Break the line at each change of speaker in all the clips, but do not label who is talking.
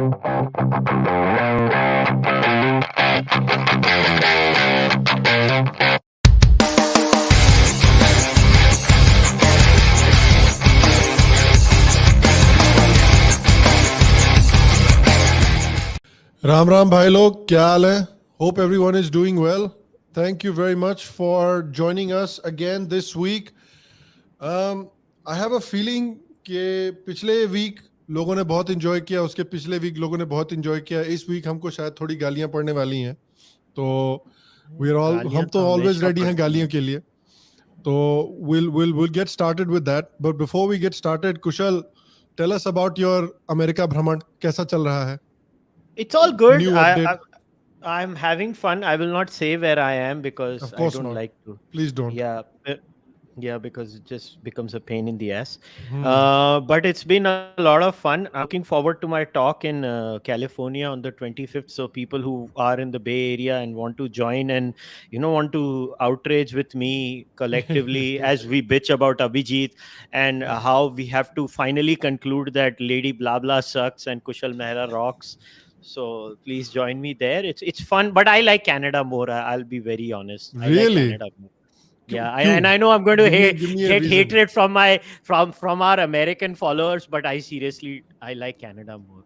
राम राम भाई लोग, क्या हाल है? Hope everyone is doing well. Thank you very much for joining us again this week. I have a feeling कि पिछले week लोगों ने बहुत enjoy किया, उसके पिछले वीक लोगों ने बहुत enjoy किया. इस वीक हमको शायद थोड़ी गालियां पड़ने वाली हैं. तो हम तो always ready हैं गालियों के लिए. तो we'll get started with that. But before we get started, Kushal, tell us about your America भ्रमण. कैसा चल रहा है?
It's all good.
New update.
I'm having fun. I will not say where I am because
Of course
I don't
not.
like to.
Please don't.
Yeah, because it just becomes a pain in the ass. But it's been a lot of fun. I'm looking forward to my talk in California on the 25th. So people who are in the Bay Area and want to join and want to outrage with me collectively as we bitch about Abhijit and how we have to finally conclude that Lady Blah Blah sucks and Kushal Mehra rocks. So please join me there. It's fun, but I like Canada more. I'll be very honest.
Really?
I like Canada more. Yeah, and I know I'm going to get hatred from our American followers, but I like Canada more.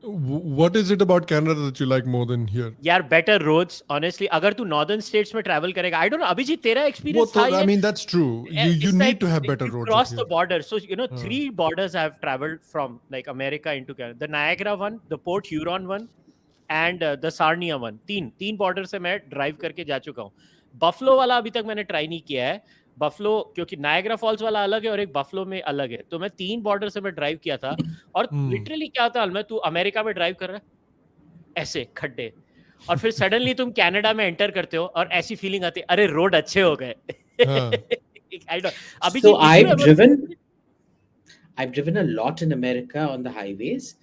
What is it about Canada that you like more than here?
Yeah, better roads. Honestly, अगर तू northern states में travel करेगा, I don't know. Abhijit, तेरा experience था ये?
I mean, that's true. You need to have better roads.
Cross the border. So 3 borders I have traveled from like America into Canada. The Niagara one, the Port Huron one, and the Sarnia one. तीन border से मैं drive करके जा चुका हूँ. Buffalo वाला अभी तक मैंने ट्राई नहीं किया है. बफलो क्योंकि नायग्रा फॉल्स वाला अलग है और एक बफलो में अलग है. तो मैं 3 बॉर्डर से मैं ड्राइव किया था और लिटरली क्या होता है, तू अमेरिका में ड्राइव कर रहा है ऐसे खड्डे और फिर सडनली तुम कनाडा में एंटर करते हो और ऐसी फीलिंग आती है, अरे रोड अच्छे हो गए.
So I've driven a lot in America on the highways.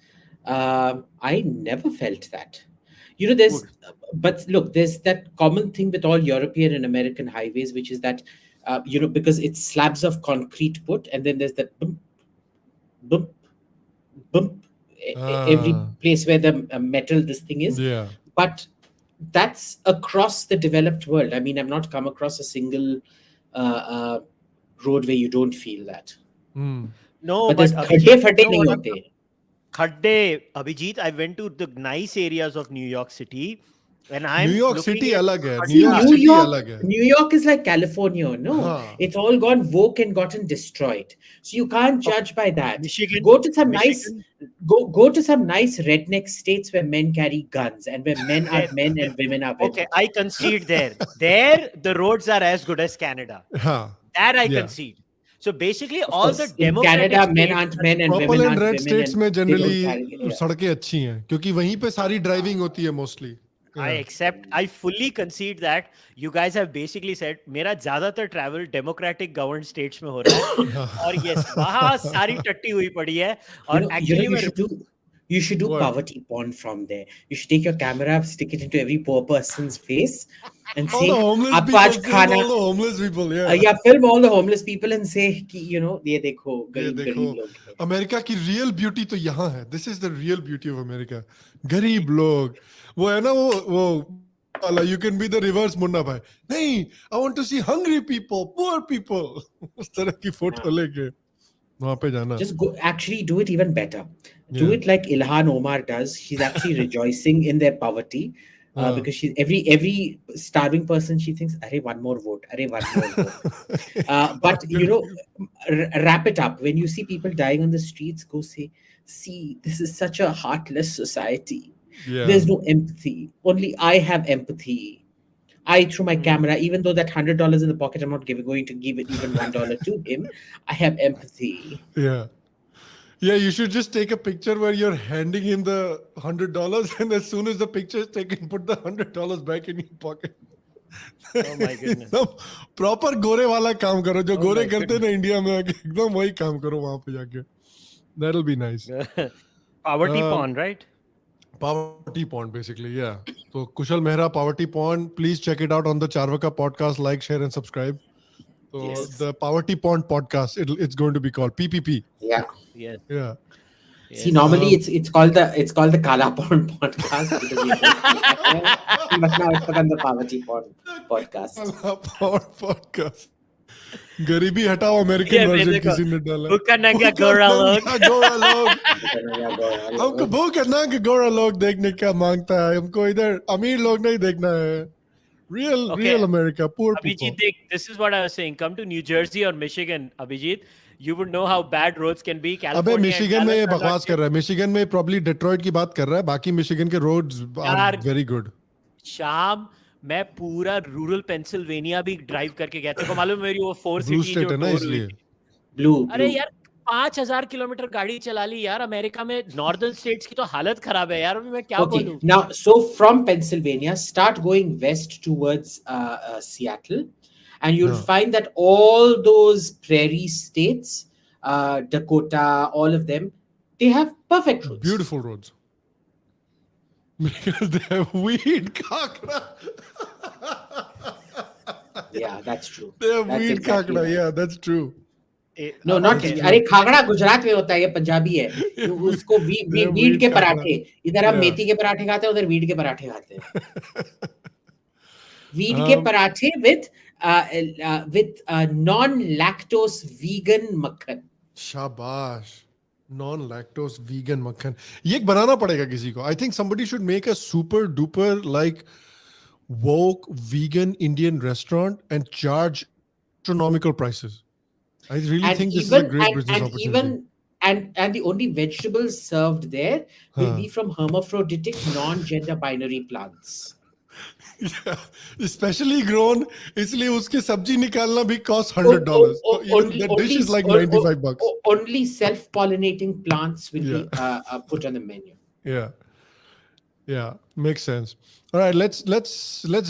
I never felt that. There's that common thing with all European and American highways, which is that, because it's slabs of concrete put, and then there's that bump, bump, bump, every place where the metal, this thing is.
Yeah.
But that's across the developed world. I mean, I've not come across a single road where you don't feel that.
No,
but there's khadde nahi hote.
Khadde, Abhijit, I went to the nice areas of New York City. And
New York City alag hai.
New York is like California, no? It's all gone woke and gotten destroyed. So you can't judge by that.
Michigan,
go to some nice redneck states where men carry guns and where men are men and women are women.
Okay, I concede there. There, the roads are as good as Canada. That I concede. So basically, all the democratic
Canada, men aren't men and women
purple
aren't
and red
women.
states में generally सड़कें अच्छी हैं क्योंकि वहीं पे सारी driving होती है mostly.
I fully concede that you guys have basically said मेरा ज्यादातर travel democratic governed states में हो रहा है और yes वहाँ सारी टट्टी हुई पड़ी है और actually
you should do poverty porn from there. You should take your camera, stick it into every poor person's face and say
all the homeless people,
film all the homeless people and say ये देखो गरीब लोग.
America की real beauty तो यहाँ है. This is the real beauty of America. गरीब लोग वो है ना वो you can be the reverse Munna भाई. नहीं, I want to see hungry people, poor people. उस तरह की फोटो लेके वहाँ पे जाना.
Just go, actually do it even better. Do it like Ilhan Omar does. She's actually rejoicing in their poverty because she's every starving person, she thinks, "Arey, one more vote. Arey, one more vote." But wrap it up. When you see people dying on the streets, go say, "See, this is such a heartless society. There's no empathy. Only I have empathy. I, through my camera, even though that $100 in the pocket, I'm not going to give it even $1 to him. I have empathy."
Yeah, you should just take a picture where you're handing him the $100 and as soon as the picture is taken, put the $100 back in your pocket.
Oh my goodness.
Proper गोरे वाला काम करो जो गोरे करते ना India में आके एकदम वही काम करो वहाँ पे जाके. That'll be nice.
Poverty porn, right?
Poverty porn, basically, yeah. So Kushal Mehra, poverty porn. Please check it out on the Charvaka podcast. Like, share, and subscribe. So the poverty porn podcast. It's going to be called PPP.
Yeah.
Yes.
Yeah.
See,
Yes.
normally it's called the Kala Porn podcast because we but now it's become the Poverty Porn podcast.
Power podcast. गरीबी हटाओ American
ये
version
देखो,
किसी ने डाला
भूखा नंगा गोरा लोग।
गोरा लोग हमको भूख नंगा गोरा लोग देखने का मांगता है हमको इधर अमीर लोग नहीं देखना है real America poor people.
Abhijit, this is what I was saying. Come to New Jersey or Michigan, Abhijit. You would know how bad roads can be.
अबे
California
मिशिगन में बकवास कर रहा है मिशिगन में probably डेट्रॉइट की बात कर रहा है बाकी मिशिगन के roads are very good.
शाम मैं पूरा रूरल पेंसिल्वेनिया भी ड्राइव करके गया था। मालूम है मेरी वो 4
Blue
सिटी
state
जो
है ना
tour हुई
इसलिए
थी।
Blue.
अरे यार 5000 किलोमीटर गाड़ी चला ली यार। अमेरिका में नॉर्दर्न स्टेट्स की तो हालत खराब है यार। अभी मैं क्या बोलूं।
Now, so from Pennsylvania, start going west towards Seattle, and you'll find that all those prairie states, Dakota, all of them, they have perfect roads.
Beautiful roads. Because they have weed kakra.
Yeah, that's true.
They have
That's
weed
exactly
kakra.
right.
Yeah, that's true.
No, not अरे खागड़ा गुजरात में होता है ये पंजाबी है उसको wheat के पराठे इधर हम मेथी के पराठे खाते हैं उधर वीट के पराठे खाते हैं वीट के पराठे with non-lactose vegan मक्खन
शाबाश non-lactose vegan मक्खन ये एक बनाना पड़ेगा किसी को I think somebody should make a super duper like woke vegan Indian restaurant and charge astronomical prices. I really think this is a great business opportunity.
And the only vegetables served there will be from hermaphroditic non-gender binary plants.
Yeah, especially grown इसलिए उसके सब्जी निकालना भी cost $100. So even the dish is like $95.
Only self-pollinating plants will be put on the menu.
Yeah, makes sense. All right, let's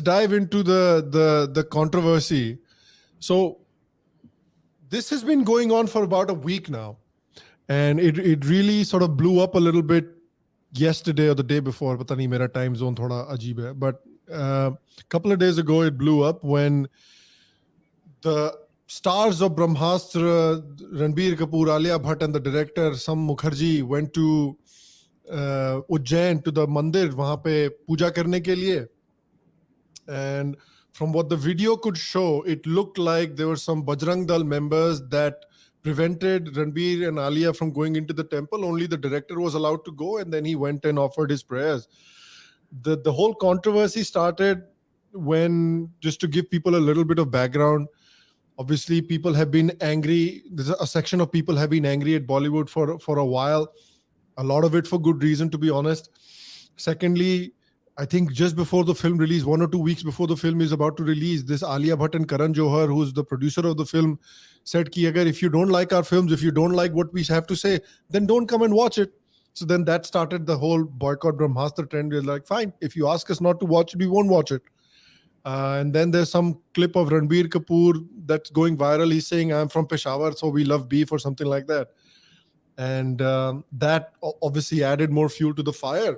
dive into the controversy. So this has been going on for about a week now, and it really sort of blew up a little bit yesterday or the day before. Pata nahi mera time zone thoda ajeeb hai, but a couple of days ago it blew up when the stars of Brahmastra, Ranbir Kapoor, Alia Bhatt, and the director Sam Mukherjee went to Ujjain to the mandir wahan pe puja karne ke liye, and from what the video could show, it looked like there were some Bajrang Dal members that prevented Ranbir and Alia from going into the temple. Only the director was allowed to go, and then he went and offered his prayers. The whole controversy started when, just to give people a little bit of background, obviously people have been angry. There's a section of people have been angry at Bollywood for a while. A lot of it for good reason, to be honest. Secondly, I think just before the film release, 1 or 2 weeks before the film is about to release, this Alia Bhatt and Karan Johar, who's the producer of the film, said ki agar if you don't like our films, if you don't like what we have to say, then don't come and watch it. So then that started the whole boycott Brahmastra trend. We're like, fine, if you ask us not to watch it, we won't watch it. And then there's some clip of Ranbir Kapoor that's going viral. He's saying, I'm from Peshawar, so we love beef or something like that. And that obviously added more fuel to the fire.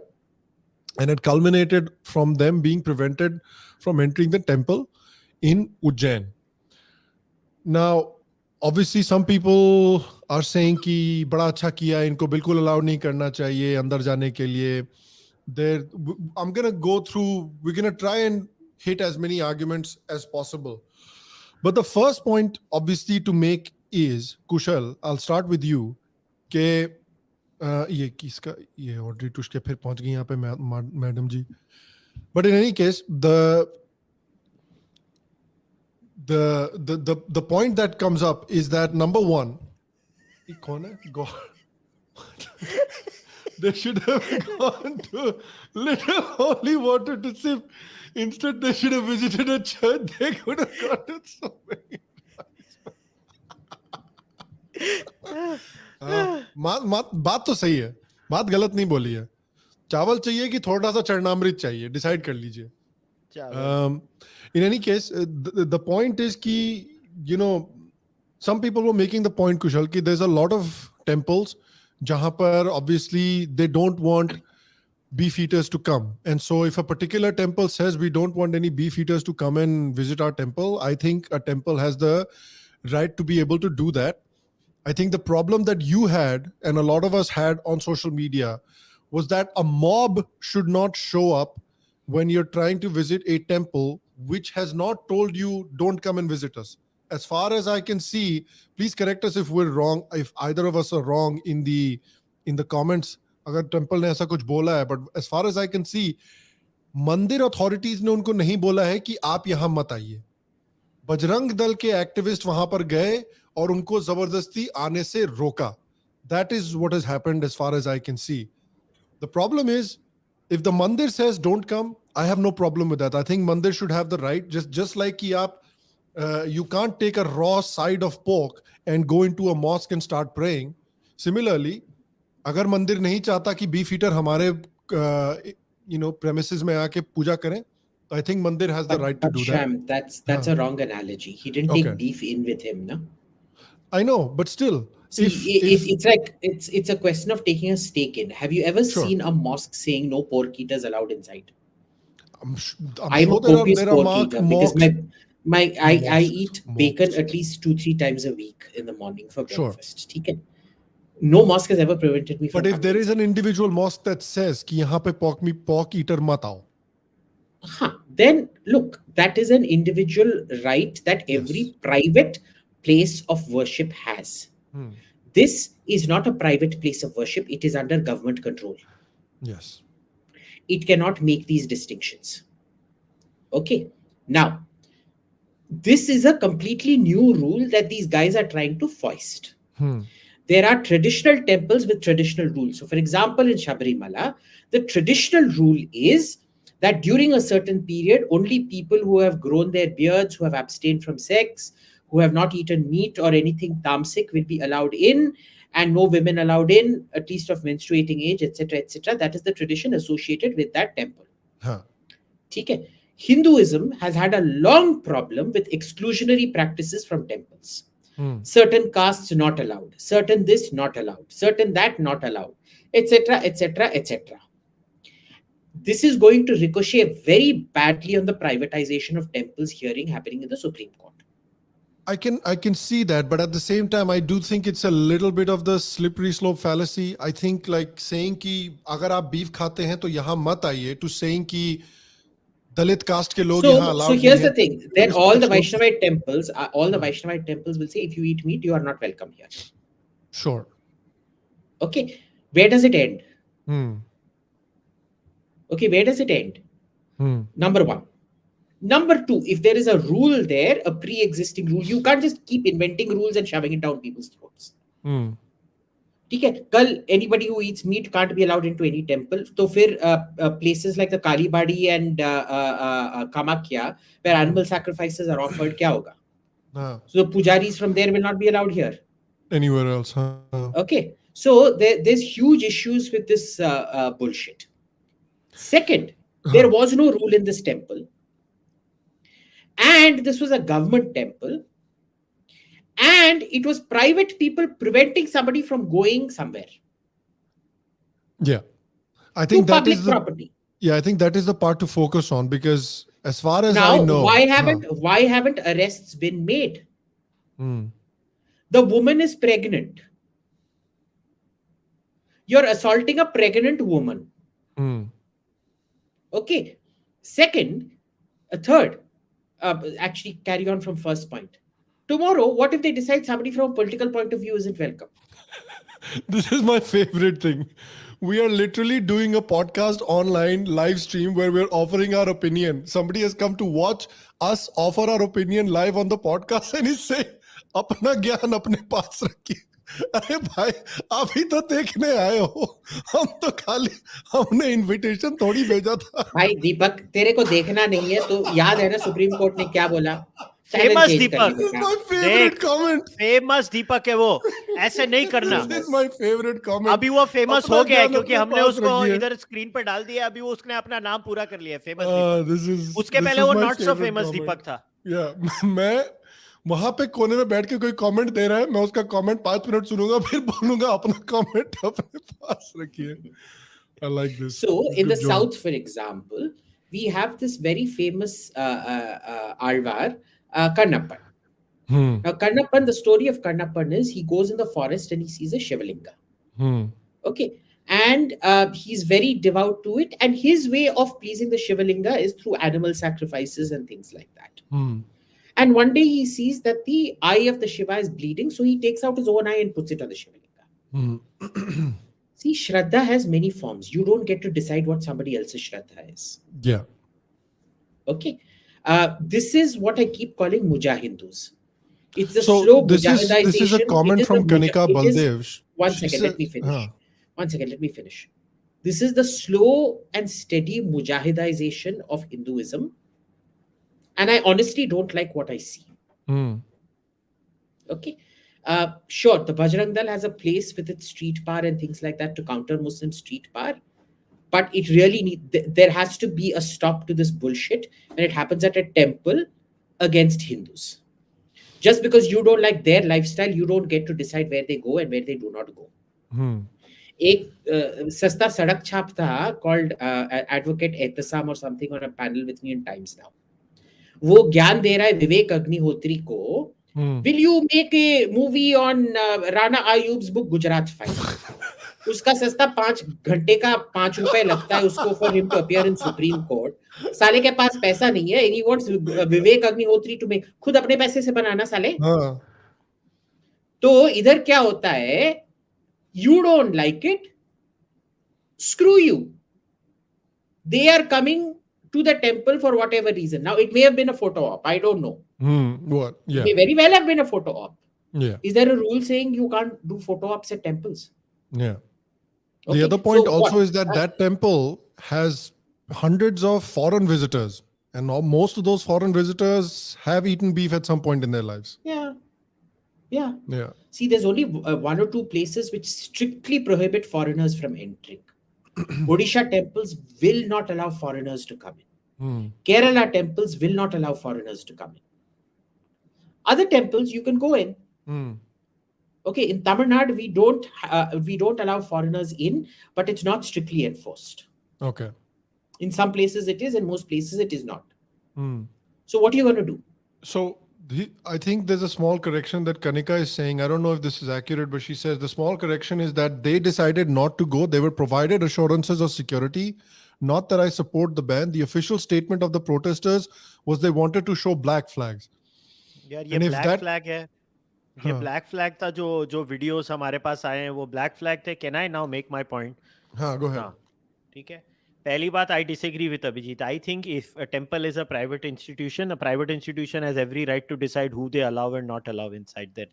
And it culminated from them being prevented from entering the temple in Ujjain. Now, obviously, some people are saying कि बड़ा अच्छा किया इनको बिल्कुल allow नहीं करना चाहिए अंदर जाने के लिए. I'm gonna go through. We're gonna try and hit as many arguments as possible. But the first point, obviously, to make is Kushal. I'll start with you. कि ये किसका ये ऑर्डर टूट के फिर पहुंच गई यहाँ पे madam ji. But in any case, the point that comes up is that number one, they should have gone to little holy water to sip. Instead, they should have visited a church. They could have gotten so many. बात तो सही है, बात गलत नहीं बोली है. चावल चाहिए कि थोड़ा सा चरणामृत चाहिए, डिसाइड कर लीजिए. In any case, the point is कि, you know, some people were making the point, Kushal, कि there's a lot of temples जहाँ पर obviously they don't want beef eaters to come. And so if a particular temple says we don't want any beef eaters to come and visit our temple, I think a temple has the right to be able to do that. I think the problem that you had and a lot of us had on social media was that a mob should not show up when you're trying to visit a temple which has not told you don't come and visit us. As far as I can see, please correct us if we're wrong, if either of us are wrong in the comments. अगर temple ने ऐसा कुछ बोला है, but as far as I can see, मंदिर authorities ने उनको नहीं बोला है कि आप यहां मत आइए. बजरंग दल के एक्टिविस्ट वहां पर गए और उनको जबरदस्ती आने से रोका. That is what has happened as far as I can see. The problem is, if the mandir says don't come, I have no problem with that. I think mandir should have the right, just like कि आप you can't take a raw side of pork and go into a mosque and start praying. Similarly, अगर मंदिर नहीं चाहता कि beef eater हमारे premises में आके पूजा करें, I think mandir has the right to do
Sham,
that.
that's a wrong analogy. He didn't take beef in with him, no?
I know, but still,
See, it's like it's a question of taking a steak in. Have you ever seen a mosque saying no pork eaters allowed inside? I'm
sure
a copious
there are
pork eater because I eat bacon at least 2-3 times a week in the morning for breakfast. Okay? No mosque has ever prevented me from.
But if there is an individual mosque that says कि यहाँ पे pork eater मत आओ,
then look, that is an individual right that every private place of worship has. This is not a private place of worship. It is under government control.
Yes.
It cannot make these distinctions. Okay. Now, this is a completely new rule that these guys are trying to foist. There are traditional temples with traditional rules. So, for example, in Sabrimala, the traditional rule is that during a certain period, only people who have grown their beards, who have abstained from sex, who have not eaten meat or anything tamasic will be allowed in, and no women allowed in, at least of menstruating age, etc., etc. That is the tradition associated with that temple. Okay. Hinduism has had a long problem with exclusionary practices from temples. Certain castes not allowed, certain this not allowed, certain that not allowed, etc., etc., etc. This is going to ricochet very badly on the privatization of temples hearing happening in the Supreme Court.
I can see that, but at the same time, I do think it's a little bit of the slippery slope fallacy. I think like saying कि अगर आप beef खाते हैं तो यहाँ मत आइए, to saying कि Dalit caste के लोग यहाँ allowed.
So here's the thing. Then all the Vaishnavite temples will say if you eat meat, you are not welcome here.
Sure.
Okay. Where does it end? Okay, where does it end? Number one. Number two, if there is a rule there, a pre-existing rule, you can't just keep inventing rules and shoving it down people's throats. Okay, anybody who eats meat can't be allowed into any temple. So places like the Kalibadi and Kamakya, where animal sacrifices are offered, kya hoga? So the pujaris from there will not be allowed here.
Anywhere else.
Okay, so there's huge issues with this bullshit. Second, there was no rule in this temple. And this was a government temple. And it was private people preventing somebody from going somewhere.
Yeah. I think that
public
is
property.
Yeah, I think that is the part to focus on, because as far as
now,
I know...
why haven't arrests been made? The woman is pregnant. You're assaulting a pregnant woman. Okay. Third, actually carry on from first point. Tomorrow, what if they decide somebody from a political point of view isn't welcome?
This is my favorite thing. We are literally doing a podcast online live stream where we're offering our opinion. Somebody has come to watch us offer our opinion live on the podcast and he's saying, अपना ज्ञान अपने पास रखिए. अरे भाई, आप ही तो देखने आए हो. हम तो खाली हमने इनविटेशन थोड़ी भेजा था.
भाई दीपक, तेरे को देखना नहीं है तो याद है ना सुप्रीम कोर्ट ने क्या बोला?
फेमस दीपक.
फेमस
दीपक है वो. ऐसे नहीं करना.
This is my favorite comment.
अभी वो फेमस हो गया है क्योंकि हमने उसको इधर स्क्रीन पर डाल दिया. अभी वो उसने अपना नाम पूरा कर लिया. फेमस दीपक. उसके पहले वो नॉट सो फेमस दीपक था.
मैं वहां पे कोने में बैठ के कोई कमेंट दे रहा है, मैं उसका कमेंट 5 मिनट सुनूंगा, फिर बोलूंगा अपना कमेंट अपने पास रखिए. I like this.
So in the south, for example, we have this very famous Alvar, Kannappan. Now, Karnappan, the story of Karnappan is he goes in the forest and he sees a Shivalinga. Okay. And he's very devout to it. And his way of pleasing the Shivalinga is through animal sacrifices and things like that. And one day he sees that the eye of the Shiva is bleeding. So he takes out his own eye and puts it on the Shivalinga. See, Shraddha has many forms. You don't get to decide what somebody else's Shraddha is.
Yeah.
Okay. This is what I keep calling Mujahindus. It's the slow Mujahidization.
This is a comment from Kanika Baldev.
One second, let me finish. This is the slow and steady Mujahidization of Hinduism. And I honestly don't like what I see. Okay. Sure, the Bajrang Dal has a place with its street power and things like that to counter Muslim street power. But it really there has to be a stop to this bullshit when it happens at a temple against Hindus. Just because you don't like their lifestyle, you don't get to decide where they go and where they do not go. एक सस्ता सड़क छाप था called Advocate Ehtasam or something on a panel with me in Times Now. वो ज्ञान दे रहा है विवेक अग्निहोत्री को. Will you make a movie on Rana Ayub's book Gujarat Files? उसका सस्ता 5 घंटे का 5 रुपए लगता है उसको for him to appear in Supreme Court. साले के पास पैसा नहीं है and he wants Vivek Agnihotri to make. खुद अपने पैसे से बनाना साले. तो इधर क्या होता है? You don't like it? Screw you. They are coming to the temple for whatever reason. Now, it may have been a photo op. I don't know.
What? Yeah.
It may very well have been a photo op.
Yeah.
Is there a rule saying you can't do photo ops at temples?
Yeah.
Okay.
The other point also is that that temple has hundreds of foreign visitors. And most of those foreign visitors have eaten beef at some point in their lives.
Yeah. See, there's only 1 or 2 places which strictly prohibit foreigners from entering. Odisha temples will not allow foreigners to come in. Kerala temples will not allow foreigners to come in. Other temples you can go in. Okay, in Tamil Nadu we don't allow foreigners in, but it's not strictly enforced.
Okay.
In some places it is, in most places it is not. So what are you going to do?
So I think there's a small correction that Kanika is saying. I don't know if this is accurate, but she says the small correction is that they decided not to go. They were provided assurances of security. Not that I support the ban. The official statement of the protesters was they wanted to show black flags.
यार ये black flag है. ये black flag था जो videos हमारे पास आए हैं वो black flag थे. Can I now make my point?
हाँ, go ahead.
ठीक है. पहली बात, I disagree with Abhijit. I think if a temple is a private institution has every right to decide who they allow and not allow inside their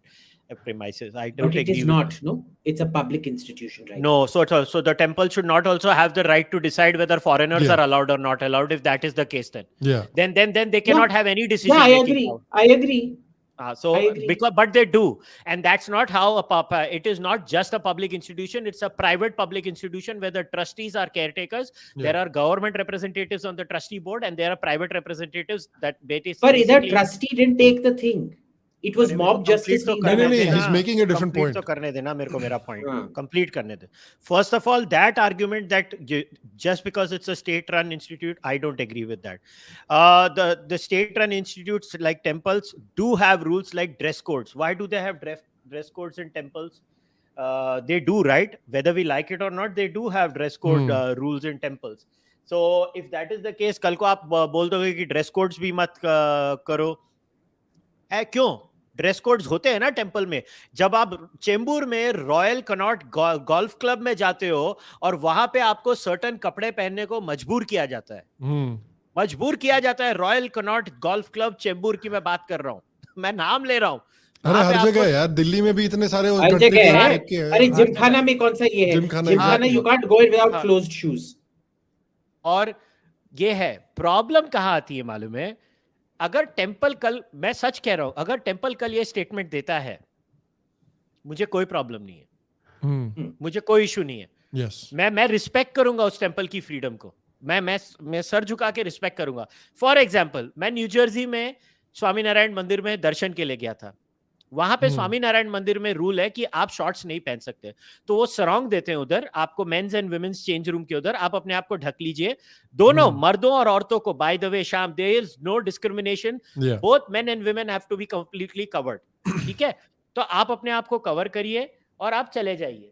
premises. I don't agree.
But it is not, no? It's a public institution, right?
No, so the temple should not also have the right to decide whether foreigners are allowed or not allowed. If that is the case, then they cannot have any decision.
Yeah, I agree.
But they do, and that's not how it is not just a public institution. It's a private public institution where the trustees are caretakers. There are government representatives on the trustee board, and there are private representatives that basically.
But either trustee didn't take the thing. It was mob justice.
He's making a different point.
Complete karne de. First of all, that argument that just because it's a state-run institute, I don't agree with that. The state-run institutes like temples do have rules like dress codes. Why do they have dress codes in temples? They do, right? Whether we like it or not, they do have dress code rules in temples. So if that is the case, कल को आप बोल दोगे कि dress codes भी मत करो. है क्यों? ड्रेस कोड्स होते हैं ना टेंपल में. जब आप चेंबूर में रॉयल कनॉट गोल्फ क्लब में जाते हो और वहां पे आपको सर्टेन कपड़े पहनने को मजबूर किया जाता है. Royal Connaught golf club Chembur की मैं बात कर रहा हूं. मैं नाम ले रहा हूं.
अरे हर जगह यार, दिल्ली में भी इतने सारे
अरे जिमखाना में कौन सा ये है? Gymkhana you can't go in without closed shoes.
और ये है प्रॉब्लम कहां आती है मालूम है? अगर टेंपल कल, मैं सच कह रहा हूं, अगर टेंपल कल ये स्टेटमेंट देता है, मुझे कोई प्रॉब्लम नहीं है. मुझे कोई इशू नहीं है. मैं रिस्पेक्ट करूंगा उस टेंपल की फ्रीडम को. मैं सर झुका के रिस्पेक्ट करूंगा. फॉर एग्जांपल, मैं न्यू जर्सी में स्वामीनारायण मंदिर में दर्शन के लिए गया था. वहां पे स्वामीनारायण मंदिर में रूल है कि आप शॉर्ट्स नहीं पहन सकते, तो वो सरौंग देते हैं उधर आपको, men's and women's change room के उधर, आप अपने आप को ढक लीजिए, दोनों मर्दों और औरतों को। Bye the way Shaam, there is no discrimination, both men and women have to be completely covered, ठीक है? तो आप अपने आप को कवर करिए और आप चले जाइए,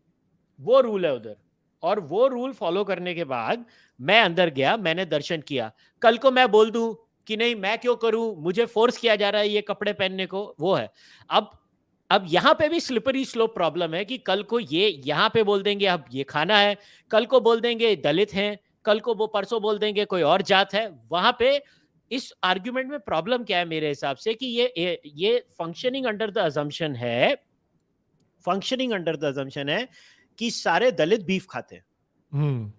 वो रूल है उधर। और वो रूल फॉलो करने के बाद मैं अंदर गया, मैंने दर्शन किया। कल को मैं बोल दूं कि नहीं मैं क्यों करूं, मुझे फोर्स किया जा रहा है ये कपड़े पहनने को, वो है। अब यहां पे भी स्लिपरी स्लोप प्रॉब्लम है कि कल को ये यहां पे बोल देंगे अब ये खाना है, कल को बोल देंगे दलित हैं, कल को वो परसों बोल देंगे कोई और जात है। वहां पे इस आर्ग्यूमेंट में प्रॉब्लम क्या है मेरे हिसाब से कि ये फंक्शनिंग अंडर द अजम्पशन है, फंक्शनिंग अंडर द अजम्पशन है कि सारे दलित बीफ खाते हैं,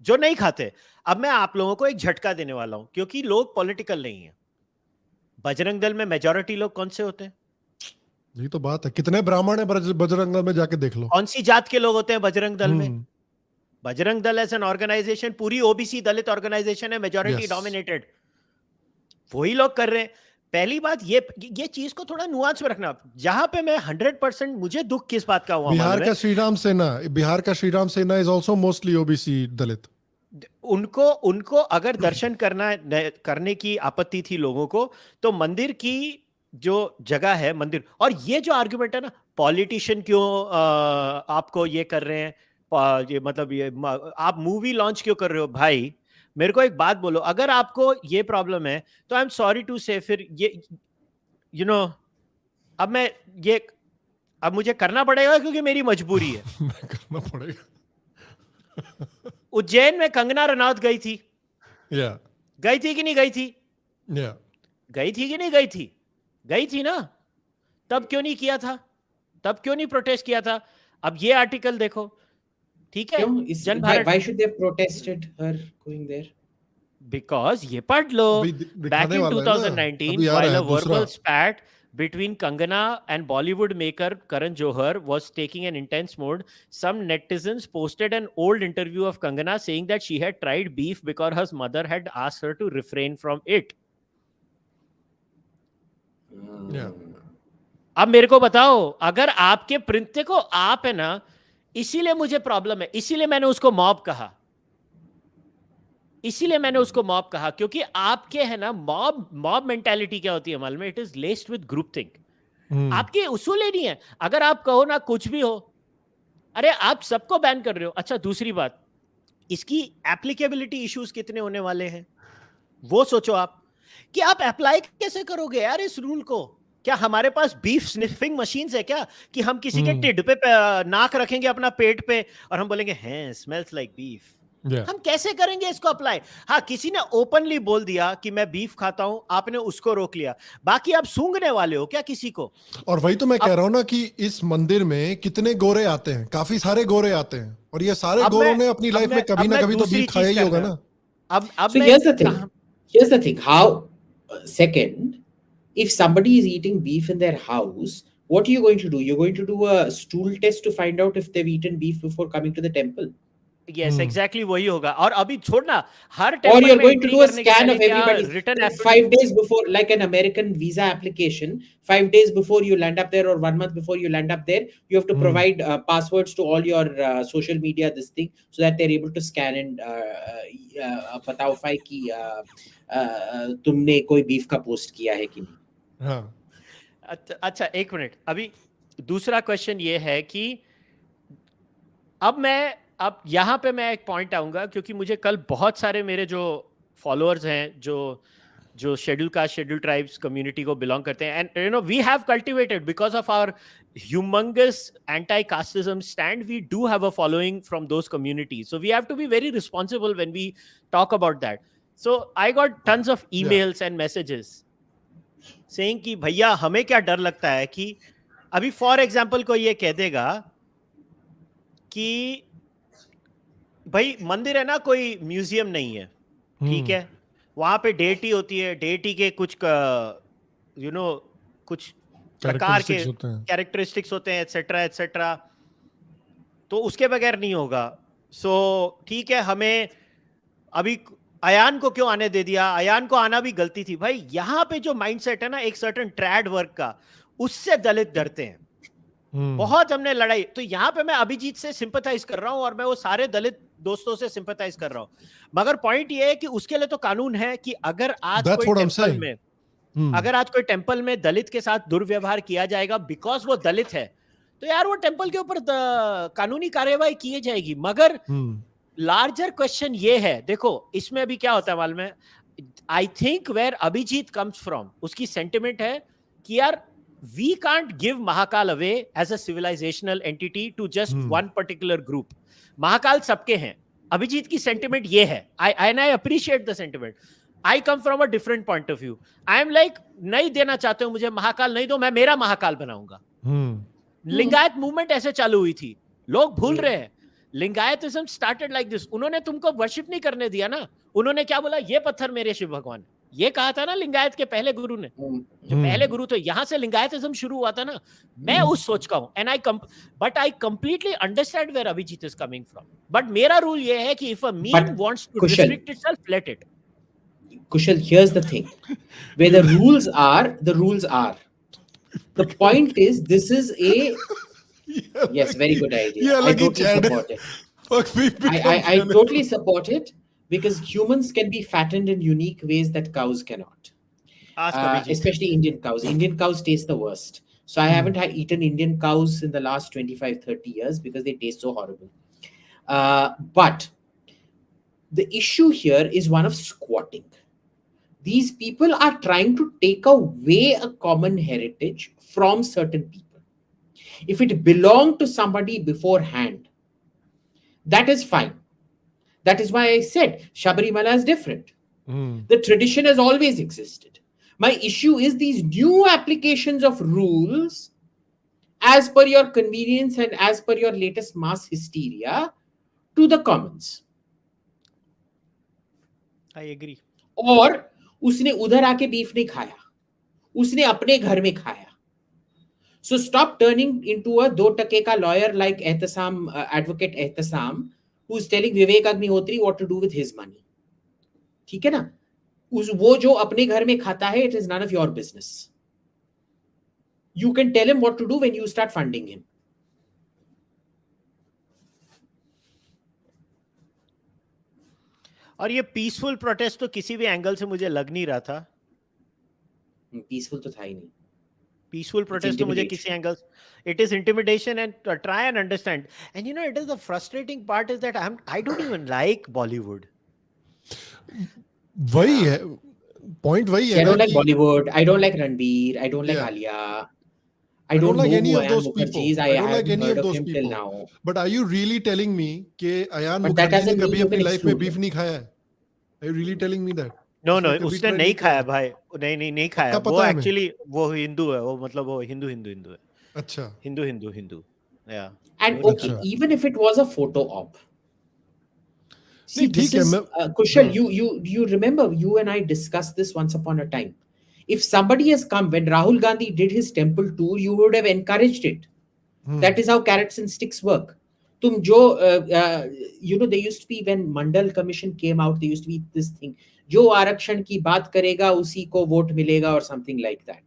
जो नहीं खाते। अब मैं आप लोगों को एक झटका देने वाला हूं, क्योंकि लोग पॉलिटिकल नहीं है। बजरंग दल में मेजॉरिटी लोग कौन से होते हैं?
यही तो बात है, कितने ब्राह्मण है बजरंग दल में, जाके देख लो।
कौन सी जात के लोग होते हैं बजरंग दल में? Bajrang Dal as an organisation पूरी ओबीसी दलित ऑर्गेनाइजेशन है, मेजॉरिटी डोमिनेटेड, वही लोग कर रहे हैं। पहली बात ये चीज को थोड़ा नुआंस में रखना। जहां पे मैं 100% मुझे दुख किस बात का हुआ,
बिहार का श्रीराम सेना इज आल्सो मोस्टली ओबीसी दलित।
उनको अगर दर्शन करने की आपत्ति थी लोगों को, तो मंदिर की जो जगह है मंदिर, और ये जो आर्गुमेंट है ना पॉलिटिशियन क्यों आपको ये कर रहे हैं, ये मतलब ये आप मूवी लॉन्च क्यों कर रहे हो भाई? मेरे को एक बात बोलो, अगर आपको ये प्रॉब्लम है तो आई एम सॉरी टू से, फिर ये अब मुझे करना पड़ेगा क्योंकि मेरी मजबूरी है।
करना पड़ेगा।
उज्जैन में कंगना रनौत गई थी, गई थी कि नहीं गई थी? गई थी कि नहीं गई थी? गई थी ना। तब क्यों नहीं किया था? तब क्यों नहीं प्रोटेस्ट किया था? अब ये आर्टिकल देखो, ठीक है?
जन Bharat, why should they have protested her going there?
Because ये पढ़ लो, back in 2019 while a verbal spat between Kangana and Bollywood maker Karan Johar was taking an intense mode, some netizens posted an old interview of Kangana saying that she had tried beef because her mother had asked her to refrain from it. अब मेरे को बताओ, अगर आपके प्रिंते को आप है ना, इसीलिए मुझे प्रॉब्लम है, इसीलिए मैंने उसको मॉब कहा, क्योंकि आपके है ना मॉब मेंटालिटी क्या होती है मालूम है? It is लेस्ड with group think. आपके उसूल ही नहीं है। अगर आप कहो ना कुछ भी हो, अरे आप सबको बैन कर रहे हो। अच्छा दूसरी बात, इसकी एप्लीकेबिलिटी इश्यूज कितने होने वाले हैं वो सोचो आप, कि आप अप्लाई कैसे करोगे यार इस रूल को? क्या हमारे पास बीफ स्निफिंग मशीन्स है क्या, कि हम किसी के टिड पे नाक रखेंगे अपना पेट पे और हम बोलेंगे हैं स्मेल्स लाइक बीफ? हम कैसे करेंगे इसको अप्लाई? हाँ, किसी ने ओपनली बोल दिया कि मैं बीफ खाता हूं, आपने उसको रोक लिया, बाकी आप सूंघने वाले हो क्या किसी को? और
वही तो मैं कह रहा हूं ना कि इस मंदिर में कितने गोरे आते हैं, काफी सारे गोरे आते हैं, और ये सारे गोरों ने अपनी लाइफ में कभी ना कभी तो बीफ खाया ही होगा ना।
अब
so here's the thing, how second, if somebody is eating beef in their house, what are you going to do? You're going to do a stool test to find out if they've eaten beef before coming to the temple.
Yes, exactly वही होगा। और अभी छोड़ना, हर
or you're going to do a scan of everybody 5 days before, like an American visa application. 5 days before you land up there, or 1 month before you land up there, you have to provide passwords to all your social media, this thing, so that they're able to scan and बताओ phi कि तुमने कोई beef का post किया है कि नहीं।
हाँ, अच्छा एक मिनट, अभी दूसरा क्वेश्चन ये है कि अब यहाँ पे मैं एक पॉइंट आऊंगा, क्योंकि मुझे कल बहुत सारे मेरे जो फॉलोअर्स हैं जो scheduled caste scheduled tribes community को बिलोंग करते हैं, and you know we have cultivated because of our humongous anti-casteism stand, we do have a following from those communities, so we have to be very responsible when we talk about that. So I got tons of emails and messages saying कि भैया हमें क्या डर लगता है कि अभी for example को ये कह देगा कि भाई मंदिर है ना, कोई म्यूजियम नहीं है, ठीक है, वहां पे डेटी होती है, डेटी के कुछ कुछ प्रकार के कैरेक्टरिस्टिक्स होते हैं, एटसेट्रा एटसेट्रा, तो उसके बगैर नहीं होगा। सो ठीक है, हमें अभी अयान को क्यों आने दे दिया? अयान को आना भी गलती थी भाई। यहाँ पे जो माइंडसेट है ना एक सर्टेन ट्रैड वर्क का, उससे दलित डरते हैं। बहुत हमने लड़ाई, तो यहाँ पे मैं अभिजीत से सिंपैथाइज कर रहा हूँ और मैं वो सारे दलित दोस्तों से सिंपैथाइज कर रहा हूँ, मगर पॉइंट ये है कि उसके लिए तो कानून है कि अगर आज
That's
कोई
what I'm
टेंपल
saying.
में अगर आज कोई टेंपल में दलित के साथ दुर्व्यवहार किया जाएगा बिकॉज वो दलित है, तो यार वो टेंपल के ऊपर कानूनी कार्यवाही की जाएगी। मगर लार्जर क्वेश्चन ये है, देखो इसमें अभी क्या होता है मालूम है, I think where Abhijit comes from, उसकी सेंटिमेंट है कि यार we can't give Mahakal away as a civilizational entity to just one particular group. Mahakal सबके हैं, अभिजीत की सेंटिमेंट ये है, and I appreciate the sentiment. I come from a different point of view. I am like, नहीं देना चाहते हो मुझे महाकाल, नहीं दो, मैं मेरा महाकाल बनाऊंगा। लिंगायत मूवमेंट ऐसे चालू हुई थी, लोग भूल रहे हैं। लिंगायतिज्म स्टार्टेड लाइक दिस, उन्होंने तुमको वर्शिप नहीं करने दिया ना, उन्होंने क्या बोला, ये पत्थर मेरे शिव भगवान, ये कहा था ना लिंगायत के पहले गुरु ने, जो पहले गुरु थे, यहां से लिंगायतिज्म शुरू हुआ था ना। मैं उस सोच का हूं, and but I completely understand where Abhijit is coming from, but मेरा रूल ये है कि if a meme wants to restrict itself, let it.
Kushal, here's the thing, where the rules are, the rules are. The point is, this is a yes, very good idea. I totally support it. I totally support it, because humans can be fattened in unique ways that cows cannot. Especially Indian cows. Indian cows taste the worst. So I haven't eaten Indian cows in the last 25-30 years because they taste so horrible. But the issue here is one of squatting. These people are trying to take away a common heritage from certain people. If it belonged to somebody beforehand, that is fine. That is why I said Shabarimala is different. The tradition has always existed. My issue is these new applications of rules as per your convenience and as per your latest mass hysteria to the commons.
I agree.
और उसने उधर आके beef नहीं खाया, उसने अपने घर में खाया. So stop turning into a 2 टके का lawyer like Ehtasam, advocate Ehtasam, who's telling Vivek Agnihotri what to do with his money. ठीक है ना? वो जो अपने घर में खाता है, it is none of your business. You can tell him what to do when you start funding him.
और ये पीसफुल प्रोटेस्ट तो किसी भी एंगल से मुझे लग नहीं रहा था।
पीसफुल तो था ही नहीं।
पीसफुल प्रोटेस्ट तो मुझे किसी angle, it is intimidation and try and understand, and you no it is the frustrating part is that I don't even like Bollywood.
वही है पॉइंट, वही है।
I don't like Bollywood, I don't like Ranbir, I don't like Alia, I don't
like
know
any
who
of those people.
I
don't like any of those
him
people
till now.
But are you really telling me कि Ayan
But that
Mukherjee ने
doesn't
कभी
mean you
अपनी
can
life में
exclude
beef नहीं खाया है? Are you really telling me that?
No उसने नहीं खाया भाई, नहीं खाया। वो एक्चुअली वो हिंदू है, वो मतलब वो हिंदू है।
अच्छा,
हिंदू या।
And okay, even if it was a photo op, see, this
ठीक
is
है,
Kushal, you remember, you and I discussed this once upon a time. If somebody has come when Rahul Gandhi did his temple tour, you would have encouraged it. That is how carrots and sticks work. तुम जो you know, there used to be, when Mandal Commission came out, there used to be this thing, जो आरक्षण की बात करेगा उसी को vote मिलेगा or something like that.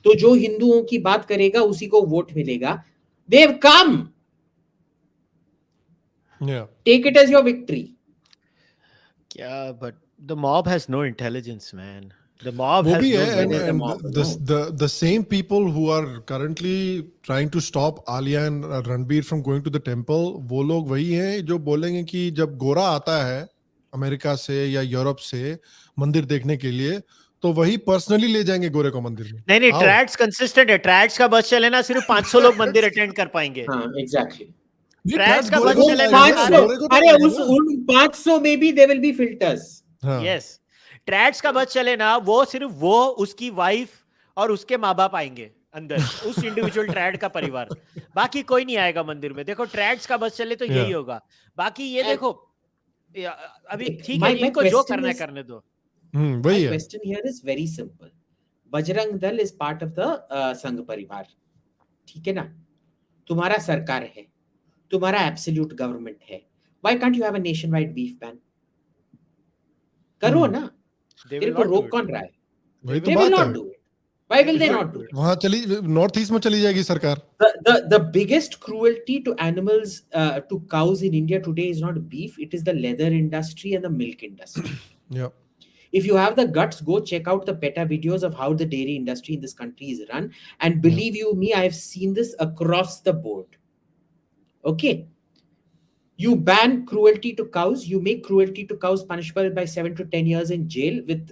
तो जो हिंदुओं की बात करेगा उसी को वोट मिलेगा. They have come.
Yeah.
Take it as your victory.
Yeah, but the mob has no intelligence, man. The mob has
no,
and
the same people who are currently trying to stop Alia and Ranbir from going to the temple, वो लोग वही हैं जो बोलेंगे कि जब गोरा आता है अमेरिका से या यूरोप से मंदिर देखने के लिए, तो वही पर्सनली ले जाएंगे गोरे को मंदिर में।
नहीं ट्रैड्स कंसिस्टेंट है, ट्रैड्स का बस चले ना सिर्फ 500 लोग मंदिर अटेंड कर पाएंगे।
हाँ, एग्जैक्टली।
ट्रैड्स का बस चले,
अरे उन 500 में भी there will be filters.
Yes. ट्रैड्स का बस चले ना, वो सिर्फ वो, उसकी वाइफ और उसके माँ बाप आएंगे अंदर, उस इंडिविजुअल ट्रैड का परिवार, बाकी कोई नहीं आएगा मंदिर में। देखो ट्रैड्स का बस चले तो यही होगा, बाकी ये देखो अभी ठीक है, इनको जो करना है करने दो।
My question here is very simple. Bajrang Dal is part of the संघ परिवार, ठीक है ना? तुम्हारा सरकार है, तुम्हारा absolute government है, why can't you have a nationwide beef ban? करो ना, तेरे को रोक कौन रहा है? They will not do it. Why will they not do it?
वहाँ चली नॉर्थ ईस्ट में चली जाएगी सरकार.
The biggest cruelty to animals, to cows in India today is not beef, it is the leather industry and the milk industry.
Yeah.
If you have the guts, go check out the PETA videos of how the dairy industry in this country is run. And believe you me, I've seen this across the board. Okay. You ban cruelty to cows. You make cruelty to cows punishable by 7 to 10 years in jail with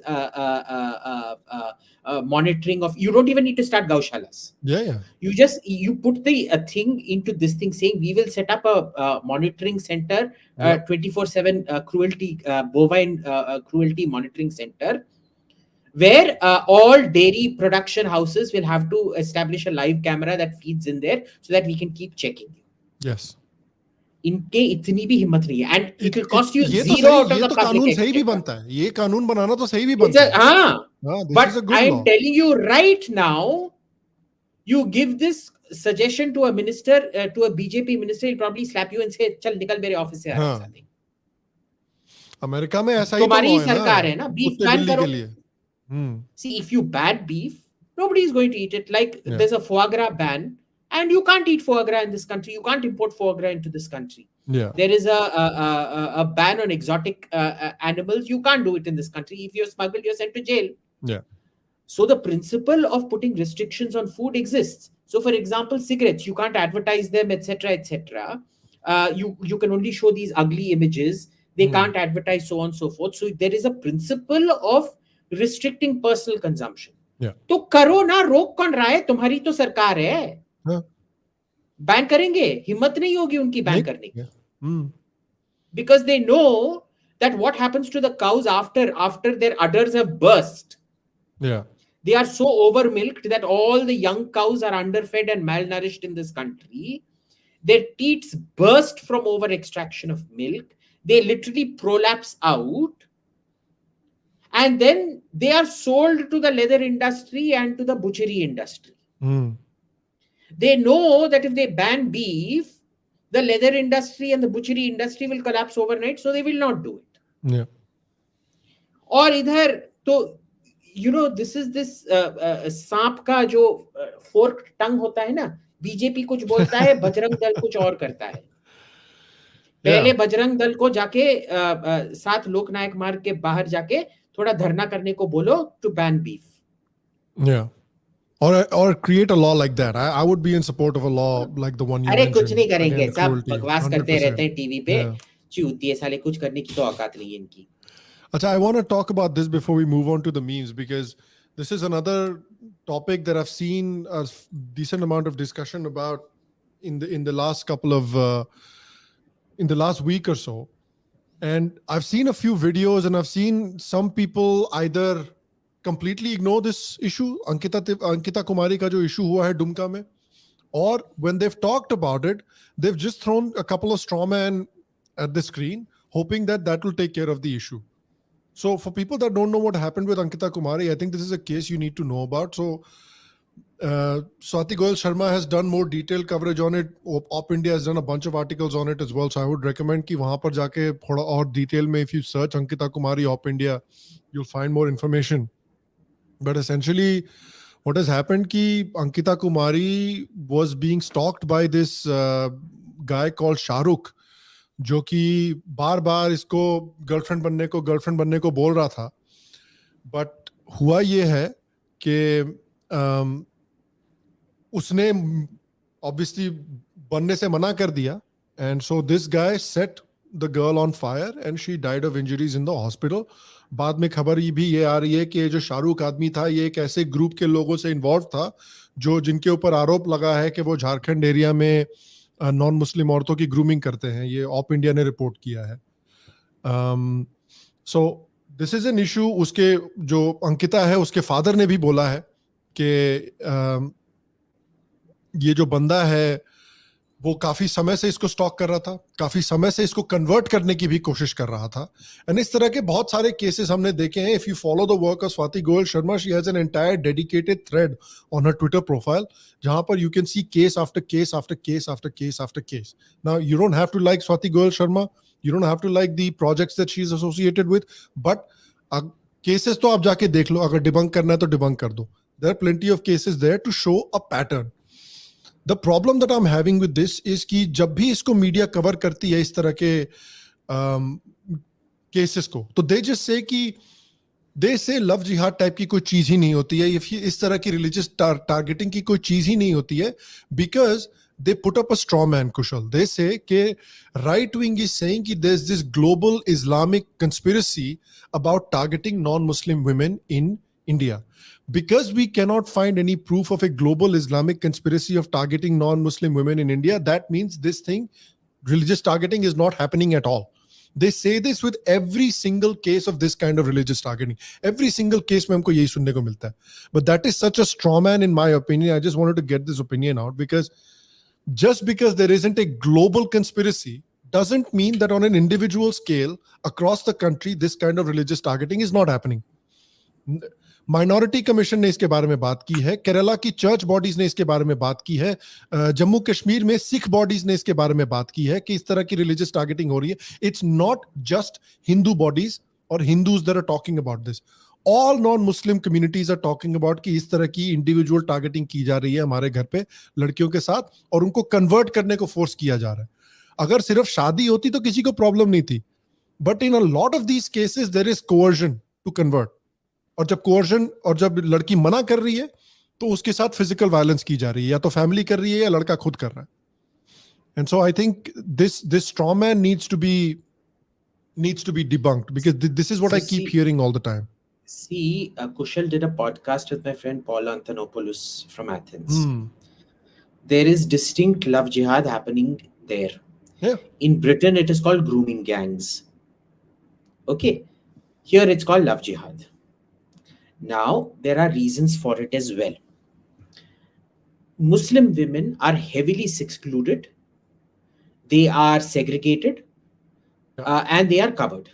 monitoring of. You don't even need to start gaushalas.
Yeah.
You put the thing into this thing saying we will set up a monitoring center, 24/7 cruelty, bovine cruelty monitoring center, where all dairy production houses will have to establish a live camera that feeds in there so that we can keep checking you.
Yes.
इनके इतनी भी हिम्मत नहीं है, and it will cost you
ये
zero out of the
तो
public
कानून सही भी
exchequer.
बनता है, ये कानून बनाना तो सही भी बनता है.
हाँ,
this
but
is a good
I am
law.
telling you right now, you give this suggestion to a minister, to a BJP minister, he'll probably slap you and say, "चल निकल मेरे ऑफिस से आ रहा है."
अमेरिका में ऐसा ही
तुम्हारी
तो
सरकार है ना, beef ban करो.
के लिए.
See, if you ban beef, nobody is going to eat it. Like there's a foie gras ban, and you can't eat foie gras in this country. You can't import foie gras into this country.
Yeah.
There is a ban on exotic animals. You can't do it in this country. If you're smuggled, you're sent to jail.
Yeah.
So the principle of putting restrictions on food exists. So, for example, cigarettes, you can't advertise them, etc., etc. You can only show these ugly images. They can't advertise, so on and so forth. So there is a principle of restricting personal consumption.
Yeah.
तो करो ना, रोक कौन रहा है? तुम्हारी तो सरकार है. बैन करेंगे, हिम्मत नहीं होगी उनकी बैन करने की. Because they know that what happens to the cows after their udders have burst.
Yeah.
They are so overmilked that all the young cows are underfed and malnourished in this country. Their teats burst from over extraction of milk. They literally prolapse out. And then they are sold to the leather industry and to the butchery industry. They know that if they ban beef, the leather industry and the butchery industry will collapse overnight, so they will not do it.
Yeah.
और इधर तो this is this सांप का जो forked tongue होता है ना, BJP कुछ बोलता है, बजरंग दल कुछ और करता है. पहले बजरंग दल को जाके 7 लोकनायक मार्ग के बाहर जाके थोड़ा धरना करने को बोलो to ban beef.
Yeah. Or create a law like that. I would be in support of a law like the one you mentioned.
अरे कुछ नहीं करेंगे, सब
cruelty,
बकवास करते
100%.
रहते हैं टीवी पे. चूतिए साले, कुछ करने की तो औकात नहीं है इनकी.
Acha, I want to talk about this before we move on to the memes, because this is another topic that I've seen a decent amount of discussion about in the last couple of in the last week or so. And I've seen a few videos and I've seen some people either completely ignore this issue, Ankita Kumari ka jo issue hua hai Dumka mein, or when they've talked about it, they've just thrown a couple of straw man at the screen, hoping that will take care of the issue. So for people that don't know what happened with Ankita Kumari, I think this is a case you need to know about. So Swati Goyal Sharma has done more detailed coverage on it. Op India has done a bunch of articles on it as well. So I would recommend ki wahan par jaake thoda aur detail mein, if you search Ankita Kumari Op India, you'll find more information. But essentially, what has happened ki Ankita Kumari was being stalked by this guy called Shahrukh, जो कि बार बार इसको girlfriend बनने को बोल रहा था. But हुआ ये है कि उसने obviously बनने से मना कर दिया, and so this guy set the girl on fire and she died of injuries in the hospital. बाद में खबर भी ये आ रही है कि जो शाहरुख आदमी था, ये एक ऐसे ग्रुप के लोगों से इन्वॉल्व था जो जिनके ऊपर आरोप लगा है कि वो झारखंड एरिया में नॉन मुस्लिम औरतों की ग्रूमिंग करते हैं. ये ऑप इंडिया ने रिपोर्ट किया है. So this is an issue. उसके जो अंकिता है, उसके फादर ने भी बोला है कि ये जो बंदा है वो काफी समय से इसको स्टॉक कर रहा था, काफी समय से इसको कन्वर्ट करने की भी कोशिश कर रहा था. एंड इस तरह के बहुत सारे केसेस हमने देखे हैं. If you follow the work of Swati Goyal Sharma, she has an entire dedicated thread on her Twitter profile, जहां पर you can see case after case after case after case after case. Now you don't have to like Swati Goyal Sharma, you don't have to like the projects that she is associated with, but cases तो आप जाके देख लो. अगर debunk करना है तो debunk कर दो. There are plenty of cases there to show a pattern. The problem that I'm having with this is कि जब भी इसको मीडिया कवर करती है इस तरह के केसेस को, तो they just say कि they say love jihad type की कोई चीज ही नहीं होती है, इस तरह की रिलीजियस टारगेटिंग की कोई चीज ही नहीं होती है, because they put up a straw man, Kushal. They say कि right wing is saying कि there's this global Islamic conspiracy about targeting non-Muslim women in India. Because we cannot find any proof of a global Islamic conspiracy of targeting non-Muslim women in India, that means this thing, religious targeting, is not happening at all. They say this with every single case of this kind of religious targeting. Every single case में हमको यही सुनने को मिलता है. But that is such a straw man in my opinion. I just wanted to get this opinion out, because just because there isn't a global conspiracy doesn't mean that on an individual scale across the country this kind of religious targeting is not happening. Minority commission ने इसके बारे में बात की है, केरला की church bodies ने इसके बारे में बात की है, जम्मू कश्मीर में सिख बॉडीज ने इसके बारे में बात की है कि इस तरह की रिलीजियस टारगेटिंग हो रही है. It's not just Hindu bodies और Hindus that are talking about this. All non Muslim communities are talking about कि इस तरह की इंडिविजुअल टारगेटिंग की जा रही है हमारे घर पे लड़कियों के साथ, और उनको कन्वर्ट करने को फोर्स किया जा रहा है. अगर सिर्फ शादी होती तो किसी को प्रॉब्लम नहीं थी, but in a lot of these cases there is coercion to convert. और जब कोवर्जन और जब लड़की मना कर रही है तो उसके साथ फिजिकल वायलेंस की जा रही है, या तो फैमिली कर रही है या लड़का खुद कर रहा है. And so I think this straw man needs to be debunked, because this is what I keep hearing all the time.
See, Kushal did a podcast with my friend Paul Antonopoulos from Athens. There is distinct love jihad happening there.
Yeah.
In Britain, it is called grooming gangs. Okay. Here, it's called love jihad. Now, there are reasons for it as well. Muslim women are heavily secluded. They are segregated. And they are covered.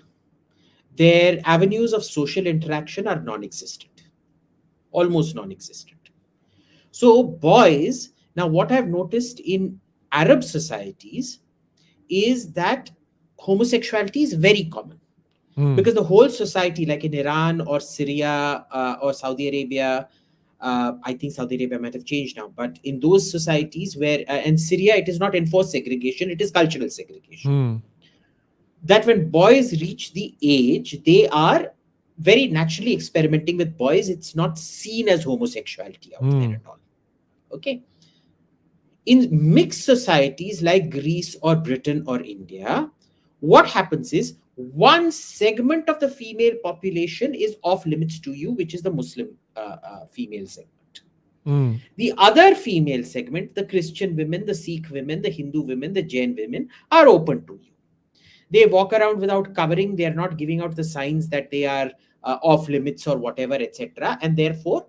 Their avenues of social interaction are non-existent, almost non-existent. So boys, now what I've noticed in Arab societies is that homosexuality is very common, because the whole society, like in Iran or Syria or Saudi Arabia, I think Saudi Arabia might have changed now, but in those societies where, and Syria, it is not enforced segregation, it is cultural segregation. That when boys reach the age, they are very naturally experimenting with boys. It's not seen as homosexuality out there at all. Okay. In mixed societies like Greece or Britain or India, what happens is one segment of the female population is off limits to you, which is the Muslim female segment. The other female segment, the Christian women, the Sikh women, the Hindu women, the Jain women, are open to you. They walk around without covering. They are not giving out the signs that they are off limits or whatever, etc. And therefore,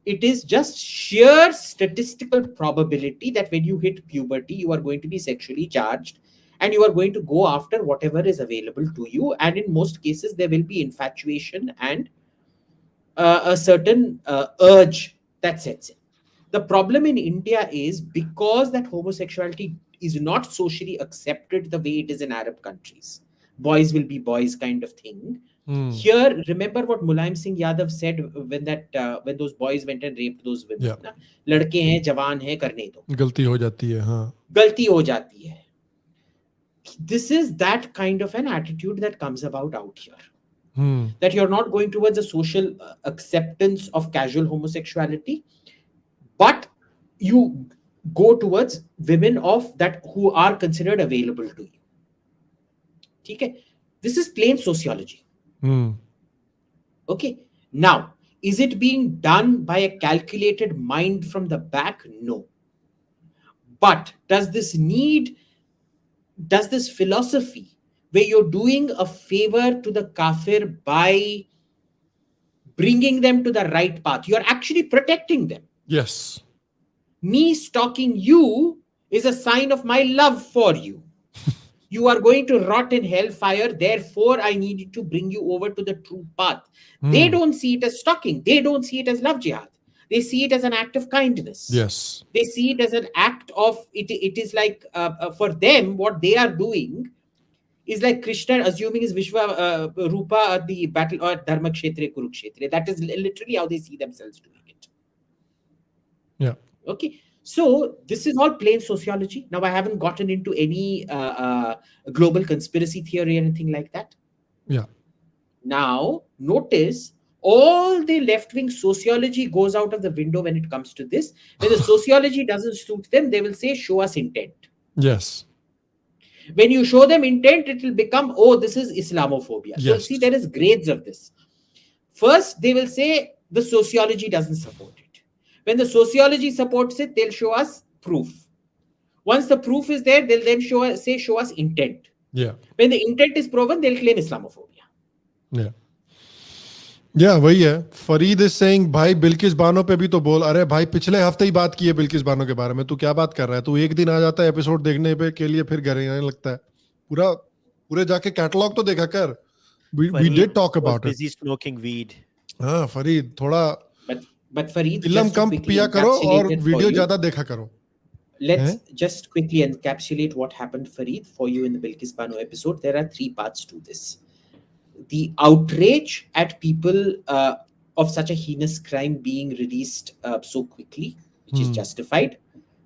it is just sheer statistical probability that when you hit puberty, you are going to be sexually charged and you are going to go after whatever is available to you. And in most cases, there will be infatuation and a certain urge that sets in. The problem in India is because that homosexuality is not socially accepted the way it is in Arab countries. Boys will be boys kind of thing. Here, remember what Mulayam Singh Yadav said when those boys went and raped those women. लड़के हैं, जवान हैं, करने दो.
गलती हो जाती है, हाँ.
गलती हो जाती है. This is that kind of an attitude that comes about out here. That you're not going towards a social acceptance of casual homosexuality, but you go towards women of that who are considered available to you. Okay? This is plain sociology. Okay. Now, is it being done by a calculated mind from the back? No. But does this philosophy where you're doing a favor to the kafir by bringing them to the right path, you're actually protecting them.
Yes.
Me stalking you is a sign of my love for you. You are going to rot in hellfire. Therefore, I need to bring you over to the true path. They don't see it as stalking. They don't see it as love jihad. They see it as an act of kindness.
Yes.
They see it as an act of, it is like, for them, what they are doing is like Krishna assuming his Vishwa Rupa at the battle or Dharma Kshetre, Kurukshetre. That is literally how they see themselves doing it.
Yeah.
Okay, so this is all plain sociology. Now, I haven't gotten into any global conspiracy theory or anything like that.
Yeah.
Now, notice all the left wing sociology goes out of the window when it comes to this. When the sociology doesn't suit them, they will say, show us intent.
Yes.
When you show them intent, it will become, oh, this is Islamophobia. So,
Yes.
see, there is grades of this. First, they will say the sociology doesn't support it. When the sociology supports it, they'll show us proof. Once the proof is there, they'll then show us intent.
Yeah.
When the intent is proven, they'll claim Islamophobia.
Yeah. Yeah, वही है. Farid is saying भाई बिल्किस बानो पे भी तो बोल. अरे भाई पिछले हफ्ते ही बात की है बिल्किस बानो के बारे में. तू क्या बात कर रहा है? तू एक दिन आ जाता है एपिसोड देखने पे के लिए फिर घर आने लगता है. पूरे जाके कैटलॉग तो देखा कर. We did talk about it.
Busy smoking weed.
हाँ फरीद थोड़ा
But Fareed,
Tilam
just to
come
quickly
पिया करो और
encapsulate it for
video
you,
ज्यादा देखा करो.
let's just quickly encapsulate what happened, Fareed, for you in the Bilkis Bano episode. There are 3 parts to this. The outrage at people of such a heinous crime being released so quickly, which is justified.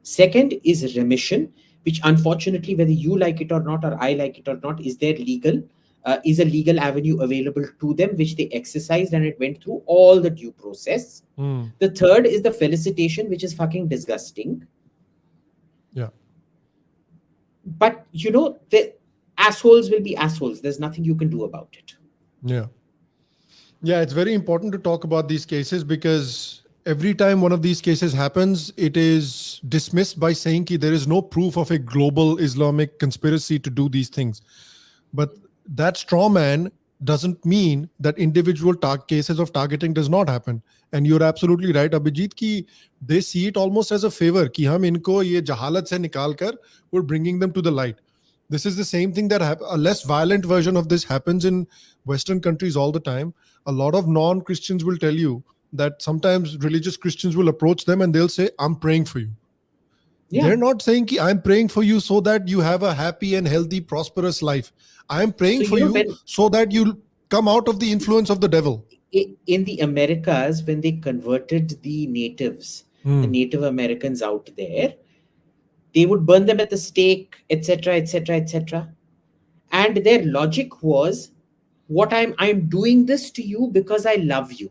Second is remission, which unfortunately, whether you like it or not, or I like it or not, is a legal avenue available to them, which they exercised, and it went through all the due process. The third is the felicitation, which is fucking disgusting.
Yeah.
But you know, the assholes will be assholes. There's nothing you can do about it.
Yeah. Yeah, it's very important to talk about these cases because every time one of these cases happens, it is dismissed by saying that there is no proof of a global Islamic conspiracy to do these things. But that straw man doesn't mean that individual cases of targeting does not happen. And you're absolutely right, Abhijit, ki they see it almost as a favor कि हम इनको ये जहालत से निकाल कर we're bringing them to the light. This is the same thing that a less violent version of this happens in Western countries all the time. A lot of non-Christians will tell you that sometimes religious Christians will approach them and they'll say, I'm praying for you.
Yeah.
They're not saying ki, I'm praying for you so that you have a happy and healthy, prosperous life. I'm praying
So,
for
you know,
you so that you'll come out of the influence of the devil.
In the Americas, when they converted the natives, the Native Americans out there, they would burn them at the stake, etc., etc., etc. And their logic was, what I'm doing this to you because I love you.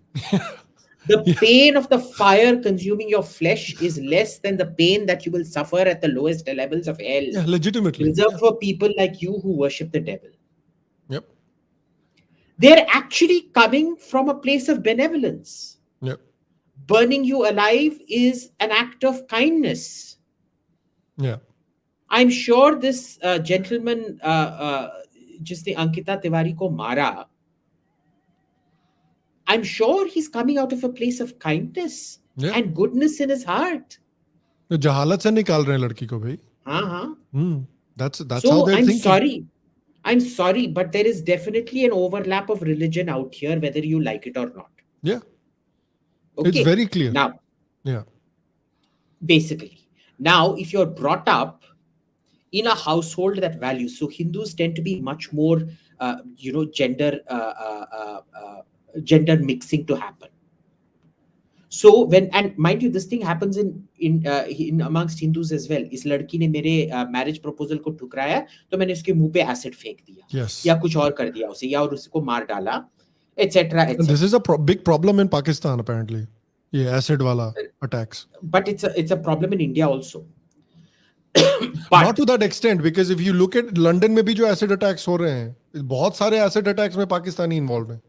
The pain of the fire consuming your flesh is less than the pain that you will suffer at the lowest levels of hell.
Yeah, legitimately.
Reserved for people like you who worship the devil.
Yep.
They're actually coming from a place of benevolence.
Yep.
Burning you alive is an act of kindness.
Yeah.
I'm sure this gentleman, जिसने Ankita Tiwari को मारा, I'm sure he's coming out of a place of kindness and goodness in his heart.
तो जहालत से निकाल रहे हैं लड़की को भाई.
हाँ.
That's
So
how they're thinking.
I'm sorry, but there is definitely an overlap of religion out here, whether you like it or not.
Yeah.
Okay.
It's very clear.
Now,
yeah.
Basically, now if you're brought up in a household that values, so Hindus tend to be much more, gender mixing to happen. So and mind you, this thing happens in amongst Hindus as well. इस लड़की ने मेरे marriage proposal को ठुकराया, तो मैंने उसके मुंह पे acid फेंक दिया, या कुछ और कर दिया उसे, या और उसको मार डाला, etc.
And this is a big problem in Pakistan apparently. Yeah, acid wala attacks.
But it's a problem in India also.
But not to that extent, because if you look at London में भी जो acid attacks हो रहे हैं, बहुत सारे acid attacks में Pakistani involved हैं.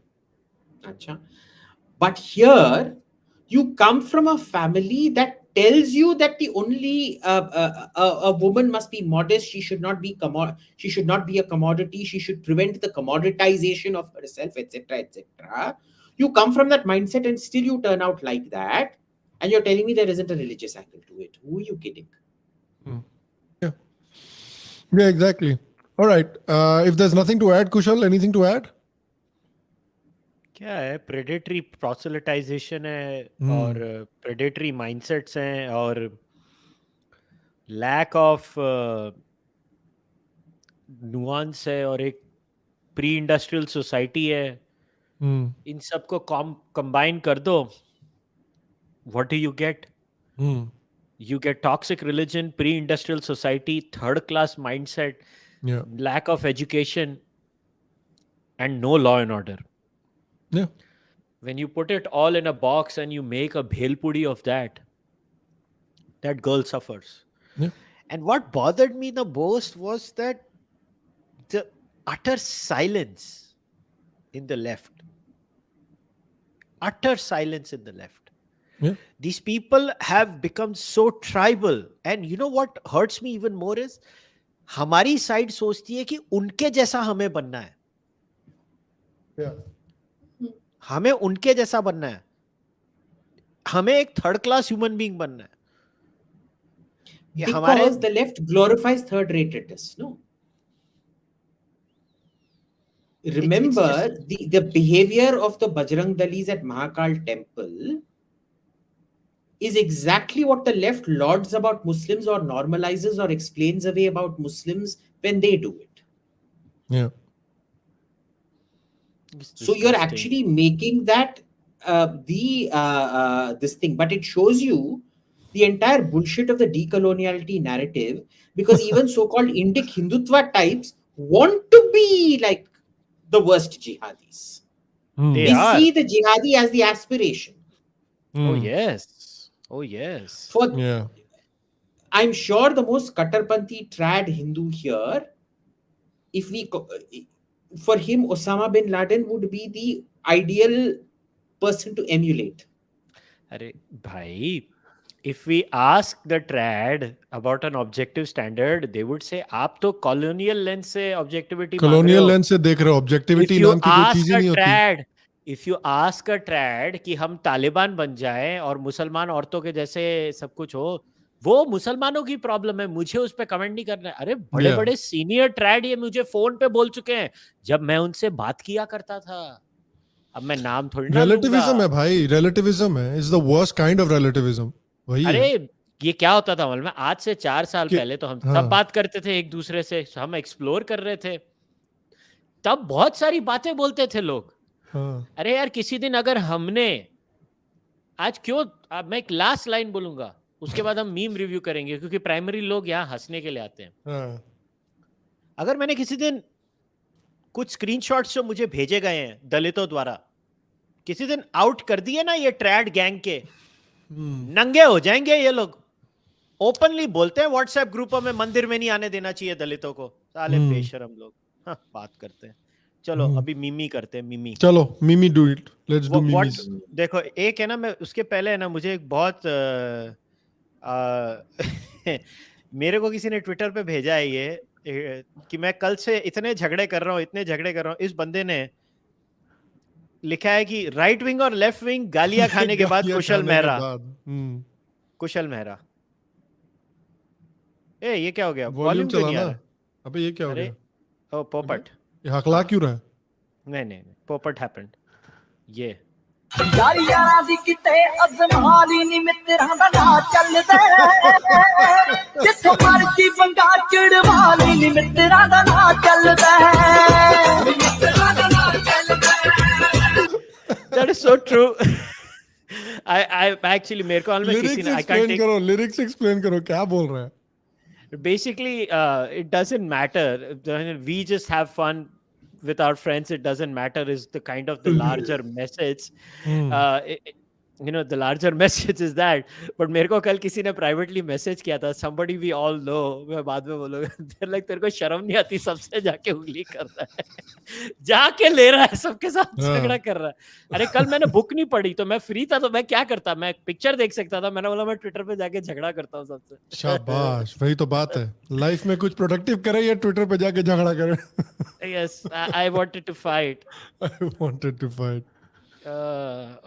अच्छा. But here you come from a family that tells you that the only a woman must be modest. She should not be a commodity. She should prevent the commoditization of herself, etc., etc. You come from that mindset and still you turn out like that, and you're telling me there isn't a religious angle to it. Who are you kidding?
Yeah, exactly. All right. If there's nothing to add, Kushal, anything to add?
क्या है, predatory proselytization है और predatory mindsets हैं और lack of nuance है और एक pre industrial society है. इन सबको कंबाइन कर दो, what do you get? You get toxic religion, pre-industrial society, third class mindset, lack of education, and no law and order. When you put it all in a box and you make a bhel puri of that girl suffers. And what bothered me the most was that the utter silence in the left. Utter silence in the left. These people have become so tribal. And you know what hurts me even more is, हमारी side सोचती है कि उनके जैसा हमें बनना है. हमें उनके जैसा बनना है. हमें एक थर्ड क्लास ह्यूमन बीइंग बनना है.
Because the left glorifies third ratedness, no? Remember, the behavior of the Bajrang Dalis at Mahakal Temple is exactly what the left lauds about Muslims or normalizes or explains away about Muslims when they do it. So you're actually making that this thing, but it shows you the entire bullshit of the decoloniality narrative, because even so-called Indic Hindutva types want to be like the worst jihadis. They see the jihadi as the aspiration.
Oh yes.
I'm sure the most Kattarpanthi trad Hindu here, for him, Osama bin Laden would be the ideal person to emulate.
Arey bhai, if we ask the trad about an objective standard, they would say आप तो colonial lens से objectivity
colonial lens से देख रहे हो, objectivity नाम की कोई चीज ही नहीं होती.
If you ask a trad कि हम तालिबान बन जाएं और मुसलमान औरतों के जैसे सब कुछ हो, वो मुसलमानों की प्रॉब्लम है, मुझे उस पे कमेंट नहीं करना है. अरे बड़े बड़े सीनियर ट्रैड ये मुझे फोन पे बोल चुके हैं जब मैं उनसे बात किया करता था. अब मैं नाम थोड़ी ना
relativism है भाई, relativism है, is the worst kind of relativism.
अरे ये क्या होता था मालूम है, आज से 4 साल पहले तो हम सब बात करते थे एक दूसरे से, हम एक्सप्लोर कर रहे थे, तब बहुत सारी बातें बोलते थे लोग. अरे यार किसी दिन अगर हमने आज क्यों, मैं एक लास्ट लाइन बोलूंगा, उसके बाद हम मीम रिव्यू करेंगे, क्योंकि प्राइमरी लोग यहाँ हंसने के लिए आते हैं. अगर मैंने किसी दिन कुछ स्क्रीनशॉट्स जो मुझे भेजे गए हैं दलितों द्वारा किसी दिन आउट कर दिए ना ये ट्रैड गैंग के, नंगे हो जाएंगे ये लोग. ओपनली बोलते हैं व्हाट्सएप ग्रुपों में, मंदिर में नहीं आने देना चाहिए दलितों को. साले बेशरम लोग बात करते हैं. चलो अभी मिमी करते हैं. मिमी, चलो
मिमी डू इट, लेट्स डू मिमीज.
देखो एक है ना, मैं उसके पहले है ना, मुझे एक बहुत मेरे को किसी ने ट्विटर पे भेजा है ये कि मैं कल से इतने झगड़े कर रहा हूँ. इस बंदे ने लिखा है कि राइट विंग और लेफ्ट विंग गालियां खाने के बाद कुशल मेहरा. ए ये क्या हो गया, वॉल्यूम क्यों नहीं आ रहा?
अबे ये क्या हो गया?
ओ पोपट,
ये हकला क्यों रहा है?
नहीं पोपट हैपेंड. ये
यारी यारा दी किते अजमाली नी मित्तरां दा ना चलदा, जिथे मर्जी बंगा चिड़वाली नी मित्तरां दा ना चलदा, मित्तरां दा ना चलदा.
That is so true. I actually मेरे को में किसी ने, I can't take,
lyrics explain करो क्या बोल रहा है.
Basically it doesn't matter, we just have fun with our friends, it doesn't matter is the kind of the larger message. The larger message is that. But मेरे को कल किसी ने privately message किया था, somebody we all know, मैं बाद में बोलूंगा, they're like तेरे को शर्म नहीं आती सबसे जाके उंगली कर रहा है, जाके ले रहा है सबके साथ झगड़ा कर रहा है. अरे कल मैंने बुक नहीं पढ़ी तो मैं फ्री था तो मैं क्या करता, मैं पिक्चर देख सकता था, मैंने बोला मैं ट्विटर पे जाके झगड़ा करता हूँ सबसे.
शाबाश, वही तो बात है, लाइफ में कुछ प्रोडक्टिव करे या ट्विटर पे जाके झगड़ा करे.
Yes, I wanted to fight.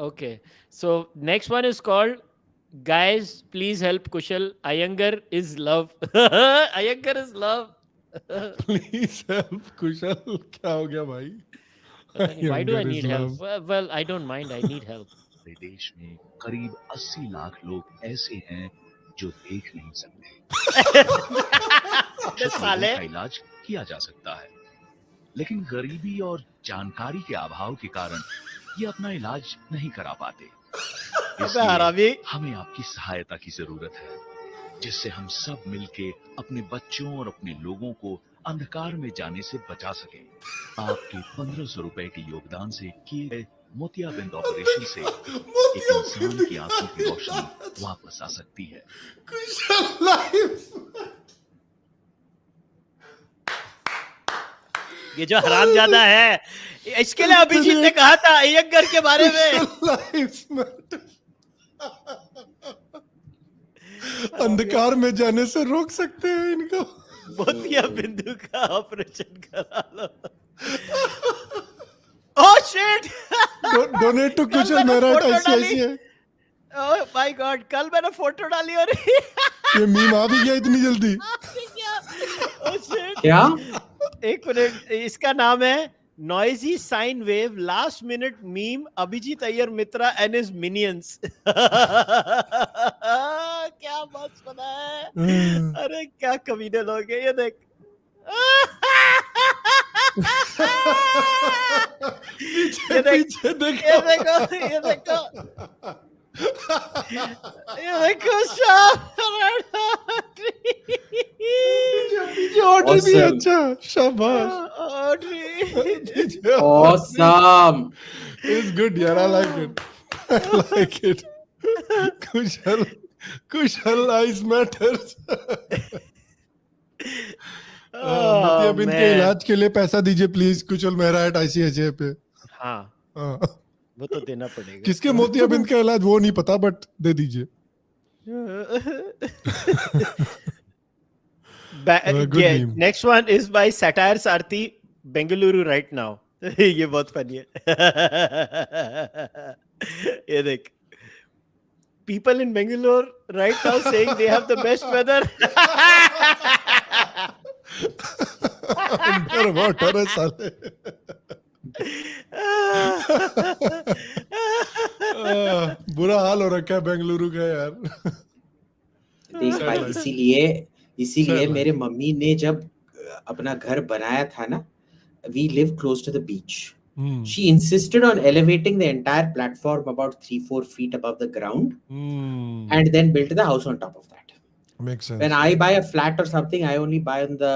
Okay, so next one is called guys please help Kushal, Iyengar is love. Iyengar is love.
Please help Kushal. क्या हो गया भाई?
Why do I need help? Well, I don't mind, I need help.
देश में करीब 80 लाख लोग ऐसे हैं जो देख नहीं सकते.
साले
का इलाज किया जा सकता है, लेकिन गरीबी और जानकारी के अभाव के कारण ये अपना इलाज नहीं करा पाते.
हरामी।
इसलिए हमें आपकी सहायता की जरूरत है, जिससे हम सब मिलके अपने बच्चों और अपने लोगों को अंधकार में जाने से बचा सकें। आपके 1500 रुपए के योगदान से किए गए मोतियाबिंद ऑपरेशन से एक इंसान की आंखों की रोशनी वापस आ सकती है।
कुशल लाइफ।
ये जो हरामजादा है, इसके लिए अभिजीत ने कहा था अय्यंगार के बारे में।
Life matter. अंधकार में जाने से रोक सकते हैं इनको।
मोतिया बिंदु का ऑपरेशन करा लो। Oh shit!
डोनेट टू
कल
कुशल
मैंने
मेहरा
फोटो डाली।
ICICI।
ओह माय गॉड, कल मैंने फोटो डाली और
ये मीम आ भी गया इतनी जल्दी।
Oh shit!
क्या?
एक मिनट, इसका नाम है noisy sine wave last minute meme Abhijit Iyer Mitra and his minions. क्या मस्त बना है। अरे क्या कमीने लोग हैं, ये देख।
पीछे पीछे देखो,
ये देखो, ये देखो, ये देखो शाम।
पीछे ऑर्डर भी है। अच्छा, शाबाश।
Awesome.
It's good, यार. I like it. I like it. Kushal eyes matters. मोतियाबिंद के इलाज के लिए पैसा दीजिए प्लीज, कुशल मेहरा ICICI पे।
हाँ, वो तो देना पड़ेगा।
किसके मोतियाबिंद का इलाज वो नहीं पता, बट दे दीजिए।
Next one is by satire Sarathi, Bengaluru right now. ये बहुत फनी है। ये देख, people in Bangalore right now saying they have the best weather.
अंदर वाटर है साले। बुरा हाल हो रखा है बेंगलुरु का यार।
देख भाई, इसीलिए मेरे मम्मी ने जब अपना घर बनाया था ना, we live close to the beach. She insisted on elevating the entire platform about 3-4 feet above the ground, and then built the house on top of that.
Makes sense.
When I buy a flat or something, I only buy on the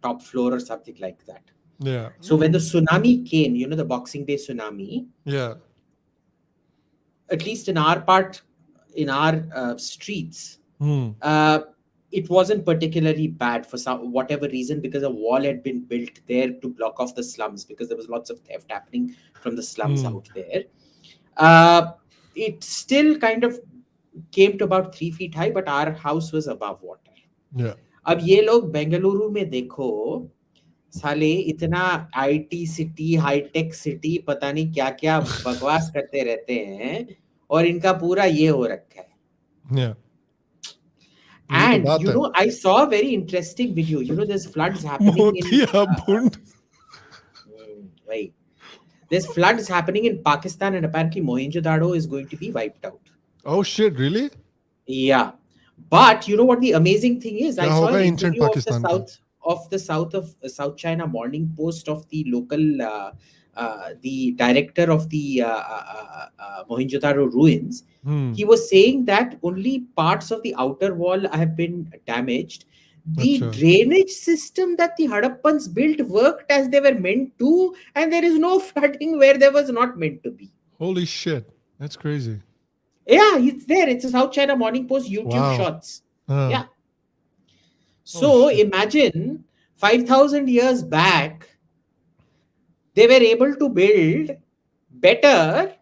top floor or something like that.
Yeah.
So when the tsunami came, you know, the Boxing Day tsunami,
Yeah.
at least in our part, in our streets, it wasn't particularly bad for whatever reason, because a wall had been built there to block off the slums, because there was lots of theft happening from the slums out there. It still kind of came to about 3 feet high, but our house was above water.
Yeah.
अब ये लोग बेंगलुरु में देखो, साले इतना IT city, hi tech city, पता नहीं क्या क्या बकवास करते रहते हैं, और इनका पूरा ये हो रखा है।
Yeah.
And you know, I saw a very interesting video. You know, there's floods happening right. There's floods happening in Pakistan, and apparently Mohenjo-daro is going to be wiped out.
Oh shit, really?
Yeah. But you know what the amazing thing is? I saw an
ancient
interview
Pakistan
of the South China Morning Post of the local the director of the Mohenjo-daro ruins. He was saying that only parts of the outer wall have been damaged. The drainage system that the Hadappans built worked as they were meant to, and there is no flooding where there was not meant to be.
Holy shit, that's crazy.
Yeah, it's there. It's a South China Morning Post YouTube shots. Yeah. So imagine 5,000 years back, they were able to build better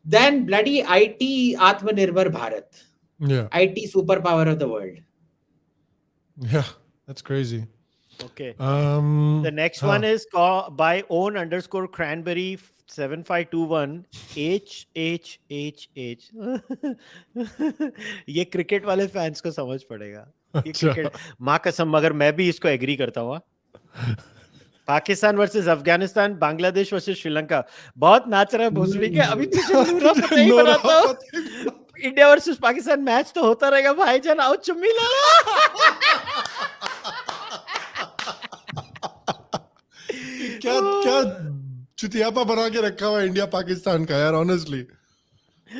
than bloody IT Atmanirbhar Bharat.
Yeah.
IT superpower of the world.
Yeah, that's crazy.
Okay. The next one is by own_cranberry 7521 HHHH. ये cricket वाले fans को समझ पड़ेगा। ये cricket, माँ कसम, मगर मैं भी इसको एग्री करता हूँ। Pakistan versus Afghanistan, Bangladesh versus Sri Lanka. बहुत नाच रहा है भोसड़ी के। अभी नहीं बनाता हूँ। इंडिया वर्सेस पाकिस्तान मैच तो होता रहेगा भाईजान, आओ चुम्मी ले लो।
क्या चुतियापा बना के रखा हुआ इंडिया पाकिस्तान का यार, ऑनेस्टली।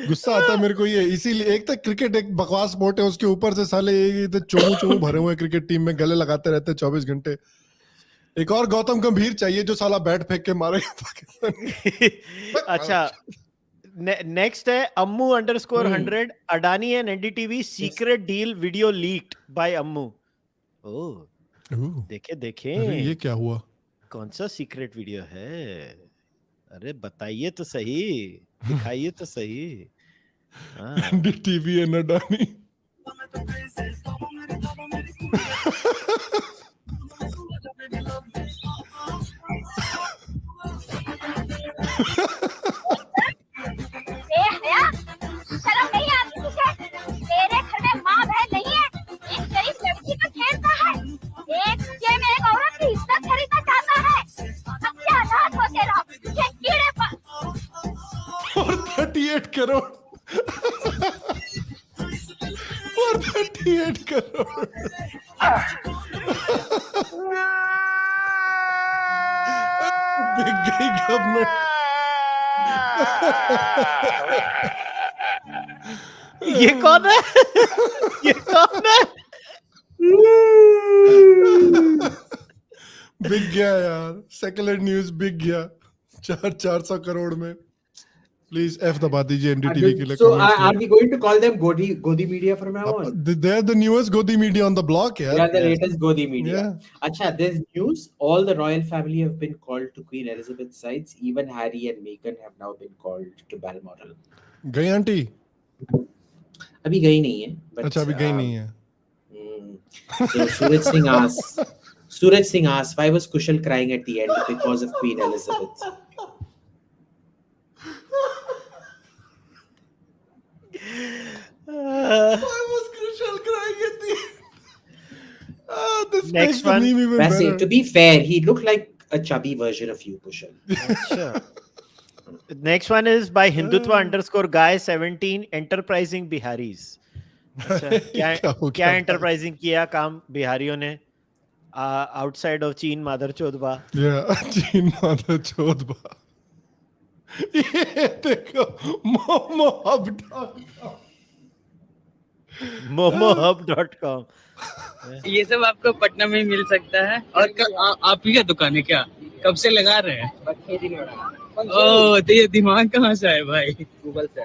गुस्सा आता है मेरे को ये, इसीलिए एक तो क्रिकेट एक बकवास स्पोर्ट है, उसके ऊपर से साले ये तो चोमू चोमू भरे हुए क्रिकेट टीम में गले लगाते रहते हैं 24 घंटे। एक और गौतम गंभीर चाहिए जो साला बैट फेंक के मारेगा पाकिस्तान।
अच्छा, नेक्स्ट है Ammu _100 Adani and NDTV secret deal video leaked by Ammu. Oh, देखे
अरे ये क्या हुआ?
कौन सा सीक्रेट वीडियो है? अरे बताइए तो सही, दिखाइए तो सही।
NDTV and Adani.
शर्म नहीं आती तुझे? तेरे घर में माँ बहन नहीं है, एक गरीब लड़की का खेलता है, एक में एक औरत की इज्जत खरीदना चाहता है। अब क्या रात हो तेरा, तुझे कीड़े पर।
और 38 करोड़ और 38 करोड़। बिक गई गवर्नमेंट।
ये कौन है? ये कौन है?
बिक गया यार, सेकुलर न्यूज बिक गया 400 करोड़ में। प्लीज F दबा दीजिए एनडीटीवी के लिए।
So are we going to call them Godi Media from now on?
They're the newest Godi media on the block, yeah.
They are the latest Godi Media.
Yeah.
Acha, there's news. All the royal family have been called to Queen Elizabeth's sides. Even Harry and Meghan have now been called to Balmoral.
गई aunty?
अभी गई नहीं है।
अच्छा, अभी गई नहीं है।
So Suraj Singh asked, why was Kushal crying at the end because of Queen Elizabeth?
Why was Kushal crying at the end? This
Next
makes the
one.
meme even
वैसे,
better.
to be fair, he looked like a chubby version of you, Kushal.
Next one is by Hindutva _guy17 enterprising Bihari's. अच्छा, क्या enterprising किया काम बिहारियों ने? Outside of चीन मादर चोदबा।
चीन मादर चोदबा। ये देखो
momohub.com।
ये सब आपको पटना में मिल सकता है। और आप ही का दुकान है क्या? कब से लगा रहे हैं? ओह, तो ये दिमाग कहाँ से है भाई? गूगल से।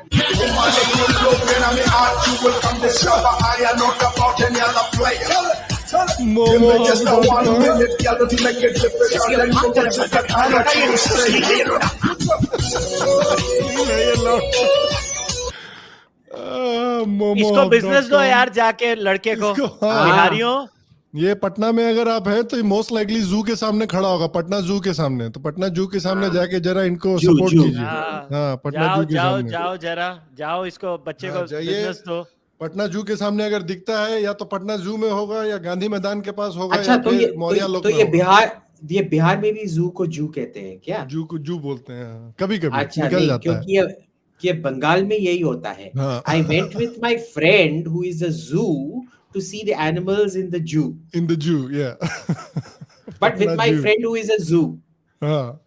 इसको बिजनेस दो यार जाके लड़के को। बिहारियों,
ये पटना में अगर आप हैं तो मोस्ट लाइकली जू के सामने खड़ा होगा, पटना जू के सामने। तो पटना जू के सामने जाके जरा इनको सपोर्ट कीजिए। हाँ, पटना जू के सामने
जाओ इसको बच्चे को बिजनेस दो।
पटना जू के सामने अगर दिखता है, या तो पटना जू में होगा या गांधी मैदान के पास होगा।
अच्छा,
या
तो ये
मौर्या लोग
तो ये बिहार में भी जू को जू कहते हैं क्या?
जू को जू बोलते हैं कभी कभी।
अच्छा,
निकल जाता है
क्योंकि ये बंगाल में यही होता है। I went with my friend who is a zoo to see the animals in the zoo.
In the zoo, yeah.
But with my friend who is a zoo.
हाँ,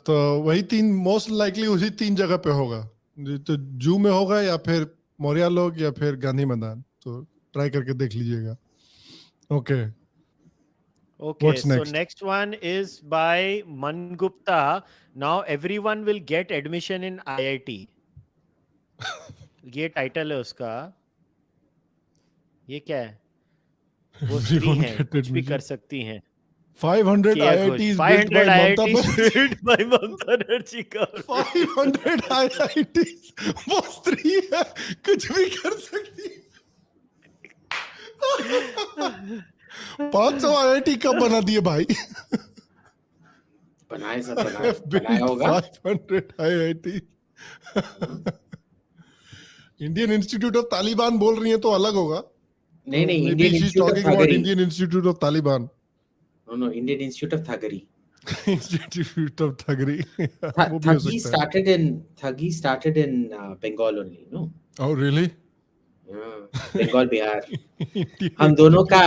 तो वही तीन मोस्ट लाइकली उसी 3 जगह पे होगा। तो जू में होगा या फिर मौर्या लोग या फिर गांधी मैदान। तो ट्राई करके देख लीजिएगा। Okay,
Okay, so next one is by Man Gupta. Now everyone will get admission in IIT. ये टाइटल है उसका। ये क्या है? वो स्त्री हैं, कुछ भी कर सकती हैं।
500 IITs
500 IITs built by Mamta Banerjee government.
500 IITs, वो स्त्री है, कुछ भी कर सकती है। 500 IIT कब बना दिए भाई?
बनाया होगा।
500 IIT। Indian institute of Taliban बोल रही है तो अलग होगा।
नहीं, Indian
institute of Taliban.
No, Indian Institute of Thuggery.
Institute of Thuggery.
Thuggy started in Bengal only, no?
Oh, really?
Yeah, Bengal, Bihar. हम दोनों का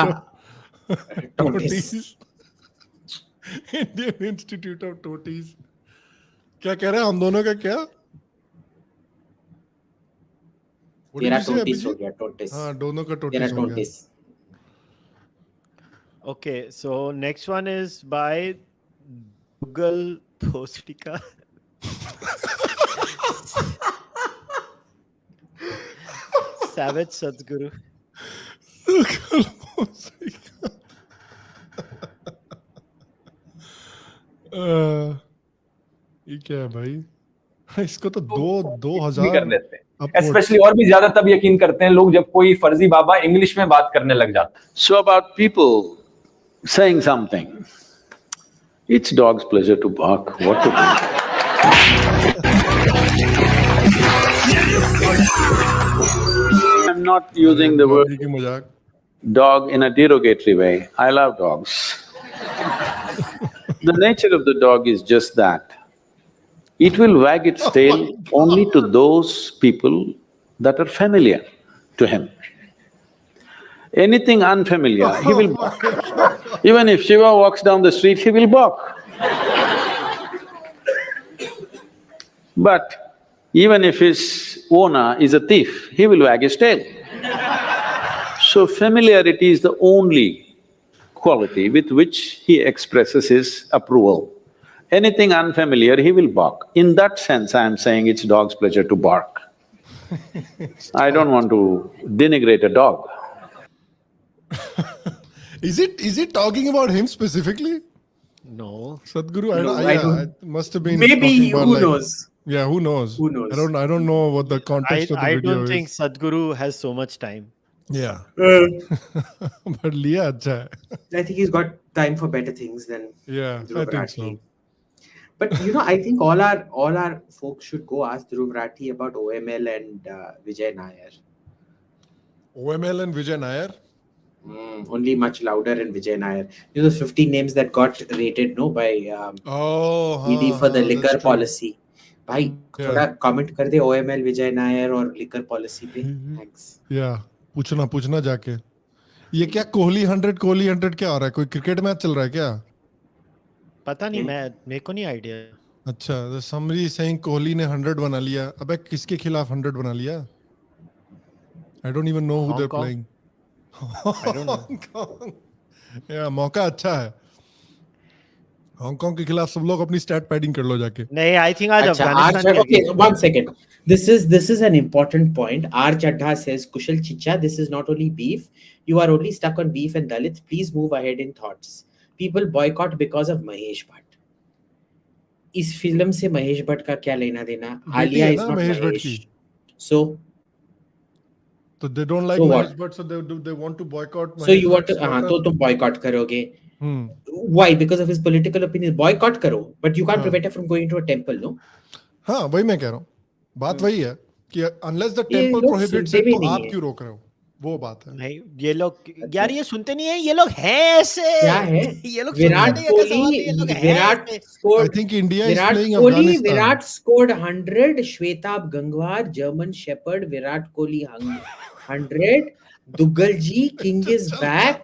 टोटीज। इंडियन इंस्टीट्यूट ऑफ टोटीज। क्या कह रहे हैं? हम दोनों का क्या? What did
तेरा
you say,
टोटिस हो
Abhijit?
गया, टोटिस.
हाँ, दोनों का
तेरा
टोटिस हो गया.
टोटिस.
Okay, so next one is by Google Postika. Savage Sadhguru.
ये क्या है भाई? इसको तो 2000
भी कर लेते हैं.
upwards.
स्पेशली और भी ज्यादा तब यकीन करते हैं लोग जब कोई फर्जी बाबा इंग्लिश में बात करने लग जाता है.
So about people saying something, it's dog's pleasure to bark. What to do? I'm not using the word
की मजाक.
dog in a derogatory way. I love dogs. The nature of the dog is just that. It will wag its tail only to those people that are familiar to him. Anything unfamiliar, he will bark. Even if Shiva walks down the street, he will bark. But even if his owner is a thief, he will wag his tail. So familiarity is the only quality with which he expresses his approval. Anything unfamiliar, he will bark. In that sense, I am saying it's dog's pleasure to bark. I don't want to denigrate a dog.
Is it talking about him specifically?
No.
Sadhguru,
No,
I must have been
Maybe,
talking about
who
like-
knows?
Yeah, who knows?
Who knows?
I don't know what the context of the
I
video
don't
is.
think Sadhguru has so much time.
Yeah. But लिया अच्छा है.
I think he's got time for better things than
Yeah, I
Dhruv
think
Rathi.
so.
But you know, I think all our folks should go ask Dhruv Rathi about OML and Vijay Nair.
OML and Vijay Nair.
Only much louder in Vijay Nair. You know, those 15 names that got rated by ED for the liquor policy. भाई थोड़ा comment कर दे OML Vijay Nair और liquor policy पे. Thanks.
Yeah, पूछना जाके. ये क्या कोहली 100 क्या हो रहा है? कोई क्रिकेट मैच चल रहा है क्या?
पता नहीं, मेरे को नहीं आइडिया.
अच्छा, somebody saying कोहली ने 100 बना लिया. अबे किसके खिलाफ 100 बना लिया? I don't even know who they're playing.
I don't know.
Yeah, मौका अच्छा है. हांगकांग के खिलाफ सब लोग अपनी स्टैट पैडिंग कर लो जाके.
नहीं, I think आज
अच्छा,
Afghanistan.
okay, 1 second. This is an important point. R Chadha says, Kushal Chicha, this is not only beef. You are only stuck on beef and Dalit. Please move ahead in thoughts. People boycott because of Mahesh Bhatt. इस film से महेश भट्ट का क्या लेना देना? Alia is not Mahesh. So
they don't like
so
Mahesh
what?
Bhatt, so they want to boycott Mahesh.
So you want to
Bhatt's
तो तुम boycott करोगे? Why? Because of his political opinions. Boycott करो, but you can't prevent her from going to a temple, no?
हाँ, वही मैं कह रहा हूँ. बात वही है कि unless the temple
लोग
prohibits
सुनते
it,
भी
तो
नहीं
आप
है.
क्यों रोक रहे हो? वो बात है.
नहीं, ये लोग यार ये सुनते नहीं है. ये लोग हैं ऐसे.
क्या है?
ये लोग
Virat Kohli, Virat scored.
I think India is
Virat
playing
Kohli,
Afghanistan.
Virat scored 100. Shwetab Gangwar, German Shepherd, Virat Kohli 100. Duggal ji, King is back.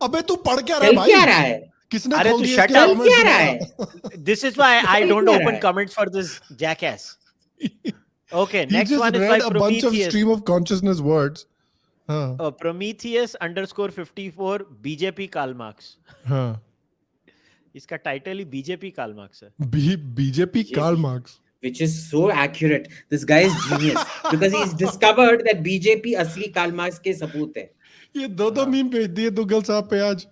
अबे तू पढ़ क्या रहा है
चल
भाई?
क्या रहा है?
किसने
अरे
खोल
तू
दिया
shut
इसके
up.
comments
क्या रहा
में?
है?
This is why I don't
क्या
open
है?
comments for this jackass. Okay,
He
next
just
one is
read
by
a bunch of
Prometheus.
stream of consciousness words. हाँ,
Prometheus_54 BJP Karl Marx.
हाँ.
इसका title ही BJP Karl Marx है.
BJP Karl Marx.
Which is so accurate. This guy is genius because he's discovered that BJP असली Karl Marx के सपूत है.
ये दो मीम भेज दिए दुग्गल साहब पे आज.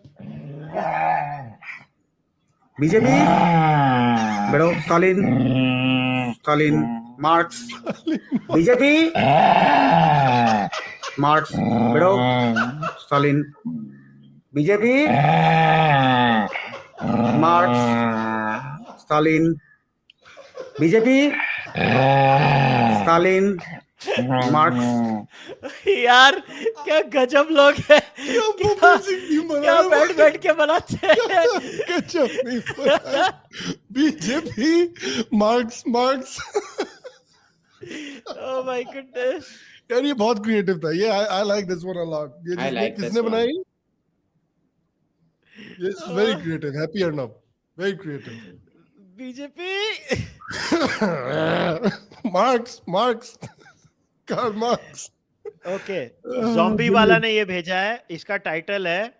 बीजेपी बड़ो स्टालिन मार्क्स बीजेपी मार्क्स बड़ो Stalin BJP marks Stalin BJP Stalin marks.
यार क्या गजब लोग हैं. क्या बैठ के बनाते हैं.
BJP marks.
Oh my goodness.
यार ये बहुत क्रिएटिव था. ये I like this one a lot. ये
I like this
किसने
one.
बनाई? Yes, very creative. Happy Arnab. Very creative.
BJP.
Marx. Karl Marx.
Okay, zombie वाला ने ये भेजा है, इसका टाइटल है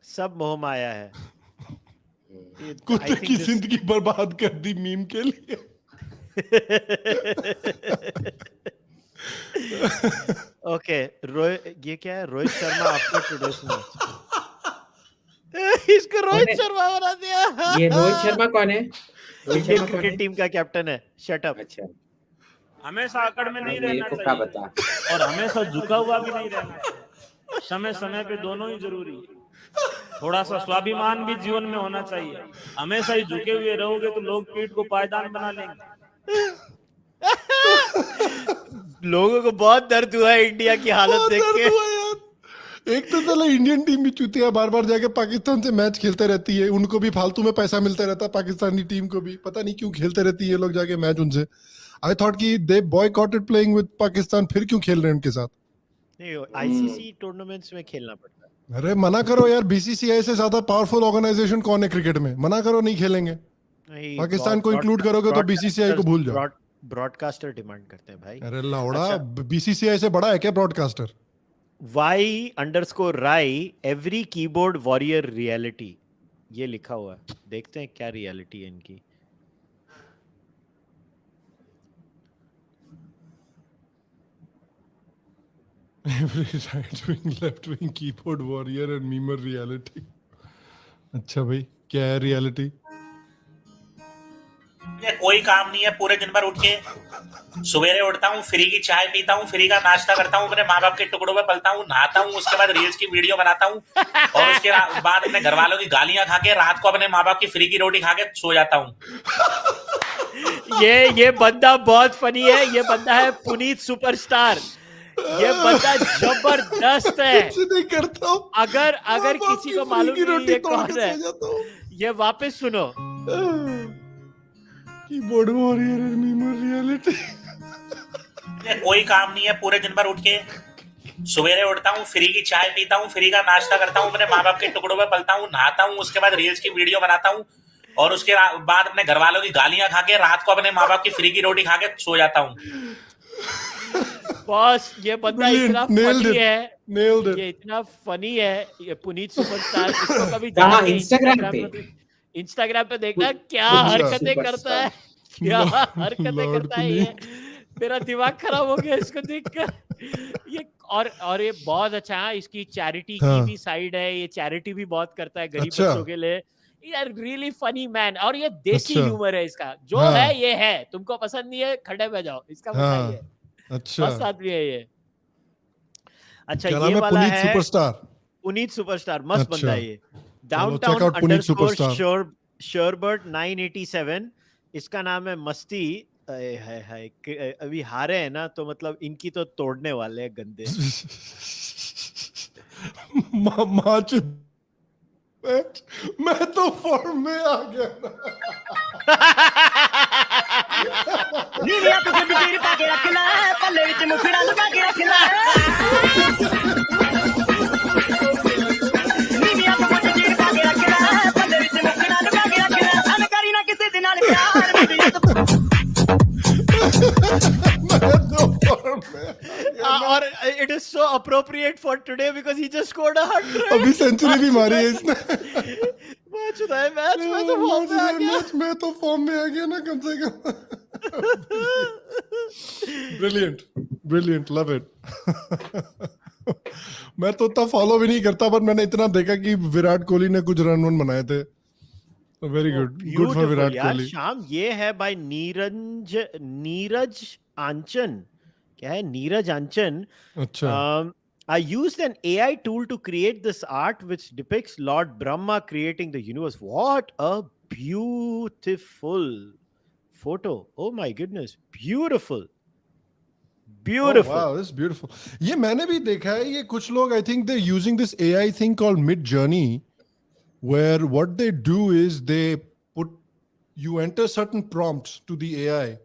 सब मोह माया है।
कुत्ते की जिंदगी बर्बाद कर दी मीम के लिए।
ओके, ये क्या है? Rohit Sharma after today's match. इसको रोहित शर्मा बना दिया।
ये रोहित शर्मा कौन है?
इंडियन क्रिकेट टीम का कैप्टन है। Shut up.
अच्छा,
हमेशा अकड़ में नहीं रहना
मेरे को क्या
चाहिए
बता।
और हमेशा झुका हुआ भी नहीं रहना चाहिए। समय समय पे दोनों ही जरूरी है। थोड़ा सा स्वाभिमान भी जीवन में होना चाहिए। हमेशा ही झुके हुए रहोगे तो लोग पीठ को पायदान बना लेंगे।
लोगों को बहुत दर्द हुआ है इंडिया की हालत देख के।
एक तो साला इंडियन टीम भी चूतिया बार बार जाके पाकिस्तान से मैच खेलते रहती है, उनको भी फालतू में पैसा मिलता रहता है, पाकिस्तानी टीम को भी पता नहीं क्यों खेलते रहती है लोग जाके मैच उनसे। आई थॉट कि दे बॉयकॉटेड प्लेइंग विद पाकिस्तान, फिर क्यों खेल रहे हैं उनके साथ?
नहीं, आईसीसी टूर्नामेंट्स में खेलना पड़ता है।
अरे मना करो यार, बीसीसीआई से ज्यादा पावरफुल ऑर्गेनाइजेशन कौन है क्रिकेट में? मना करो, नहीं खेलेंगे। पाकिस्तान को इंक्लूड करोगे तो बीसीसीआई को भूल जाओ।
ब्रॉडकास्टर डिमांड करते हैं भाई।
अरे लाउड़ा, बीसीसीआई से बड़ा है क्या broadcaster?
Y_Rai every keyboard warrior reality, ये लिखा हुआ है। देखते हैं क्या रियलिटी है इनकी।
Every right wing, left wing, keyboard warrior and memer reality. अच्छा भाई, क्या है रियलिटी?
कोई काम नहीं है, पूरे दिन भर उठ के सवेरे उठता हूँ, फ्री की चाय पीता हूँ, फ्री का नाश्ता करता हूँ, अपने माँ बाप के टुकड़ों पे पलता हूँ, नहाता हूँ, उसके बाद रील्स की वीडियो बनाता हूँ और उसके बाद अपने घर वालों की गालियां खा के रात को अपने माँ बाप की फ्री की रोटी खा के सो जाता हूँ।
ये बंदा बहुत फनी है। ये बंदा है पुनीत सुपरस्टार। ये बंदा जबरदस्त है।
नहीं करता हूँ।
अगर किसी को मालूम नहीं ये कौन है, ये वापस सुनो।
Keyboard warrior and memer reality.
कोई काम नहीं है, पूरे दिन भर उठ के सवेरे उठता हूँ, फ्री की चाय पीता हूँ, फ्री का नाश्ता करता हूँ, अपने माँ बाप के टुकड़ों पे पलता हूँ, नहाता हूँ, उसके बाद रील्स की वीडियो बनाता हूँ और उसके बाद अपने घर वालों की गालियां खा के रात को अपने माँ बाप की फ्री की रोटी खा के सो जाता हूँ।
बॉस, ये बंदा इतना फनी है, ये इतना फनी है, ये पुनीत सुपरस्टार। इसको कभी इंस्टाग्राम पे देखना क्या हरकतें करता है, क्या हरकतें करता है ये। मेरा दिमाग खराब हो गया इसको देखकर। ये और ये बहुत अच्छा है। इसकी चैरिटी की भी साइड है, ये चैरिटी भी बहुत करता है गरीब बच्चों के लिए। यार रियली फनी मैन। और ये देसी ह्यूमर है इसका, जो है ये है। तुमको पसंद नहीं है, खड्डे में जाओ, इसका मतलब ये मस्त आदमी है ये। अच्छा, ये वाला है पुनीत सुपरस्टार, मस्त बंदा है ये। डाउनटाउन _Sherbert 987 इसका नाम है। मस्ती है। अभी हारे हैं ना, तो मतलब इनकी तो तोड़ने वाले हैं गंदे।
मैं तो फॉर्म में आ गया ना।
नीलिया तुझे बिजली पाके रखना है, पल्ले विच मुखड़ा लगा के रखना है। नीलिया तुझे बिजली पाके रखना है, पल्ले विच मुखड़ा लगा के रखना है। अन करी ना किसी दिन नाल प्यार।
और it is so appropriate for today because he just scored 100.
अभी सेंचुरी भी मारी है इसने।
मैच
में तो फॉर्म में आ गया ना कम से कम। Brilliant, love it. मैं तो उतना फॉलो भी नहीं करता, पर मैंने इतना देखा कि विराट कोहली ने कुछ रन बनाए थे। Very good for Virat Kohli.
शाम, ये है बाय नीरज आंचन। क्या है? नीरज आंचन।
अच्छा।
I used an AI tool to create this art which depicts Lord Brahma creating the universe. What a beautiful photo. Oh my goodness. Beautiful.
Oh, wow, this is beautiful. ये मैंने भी देखा है। ये कुछ लोग, I think they're using this AI thing called Mid Journey, where what they do is you enter certain prompts to the AI,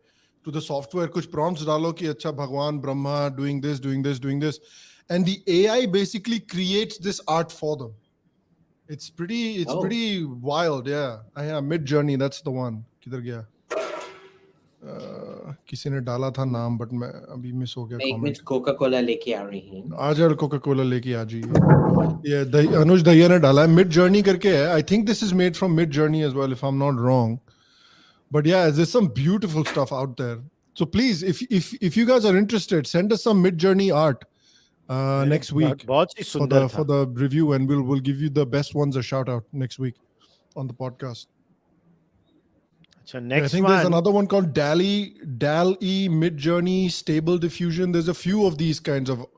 to the software. कुछ prompts डालो कि अच्छा भगवान Brahma doing this, and the AI basically creates this art for them. It's pretty wild, yeah. Mid Journey, that's the one. किधर गया? किसी ने डाला था नाम, बट मैं अभी मिस हो गया
मैं एक
कमेंट.
मिनट कोका कोला लेके आ रही हूँ.
आज यार कोका कोला लेके आ जाइए. ये अनुज दहिया ने डाला है, मिड जर्नी करके है. I think this is made from Midjourney as well, if I am not wrong. But yeah, there's some beautiful stuff out there. So please, if you guys are interested, send us some mid-journey art next week for the review, and we'll give you the best ones a shout out next week on the podcast.
So next
I think there's another one called DAL-E Mid-Journey Stable Diffusion. There's a few of these kinds of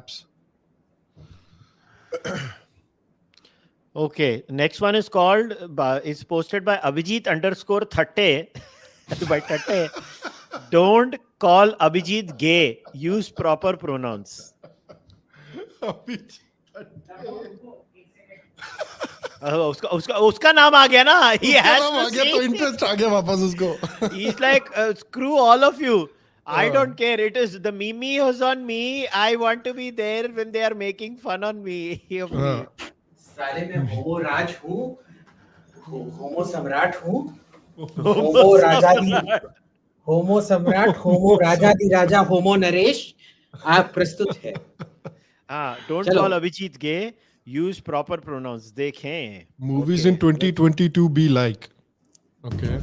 apps.
Okay, next one is called, it's posted by Abhijit _Thatte by Thatte. Don't call Abhijit gay. Use proper pronouns. उसका नाम आ गया ना. He has to
see. तो interest आ गया वापस उसको.
He's like, screw all of you. I don't care. It is the meme was on me. I want to be there when they are making fun on me.
साले मैं होमो राज हूँ, होमो सम्राट हूँ, होमो सम्राट, होमो राजा, होमो नरेश. आप प्रस्तुत है.
Don't call Abhijit gay. Use proper pronouns. देखें.
Movies in 2022 be like. Okay.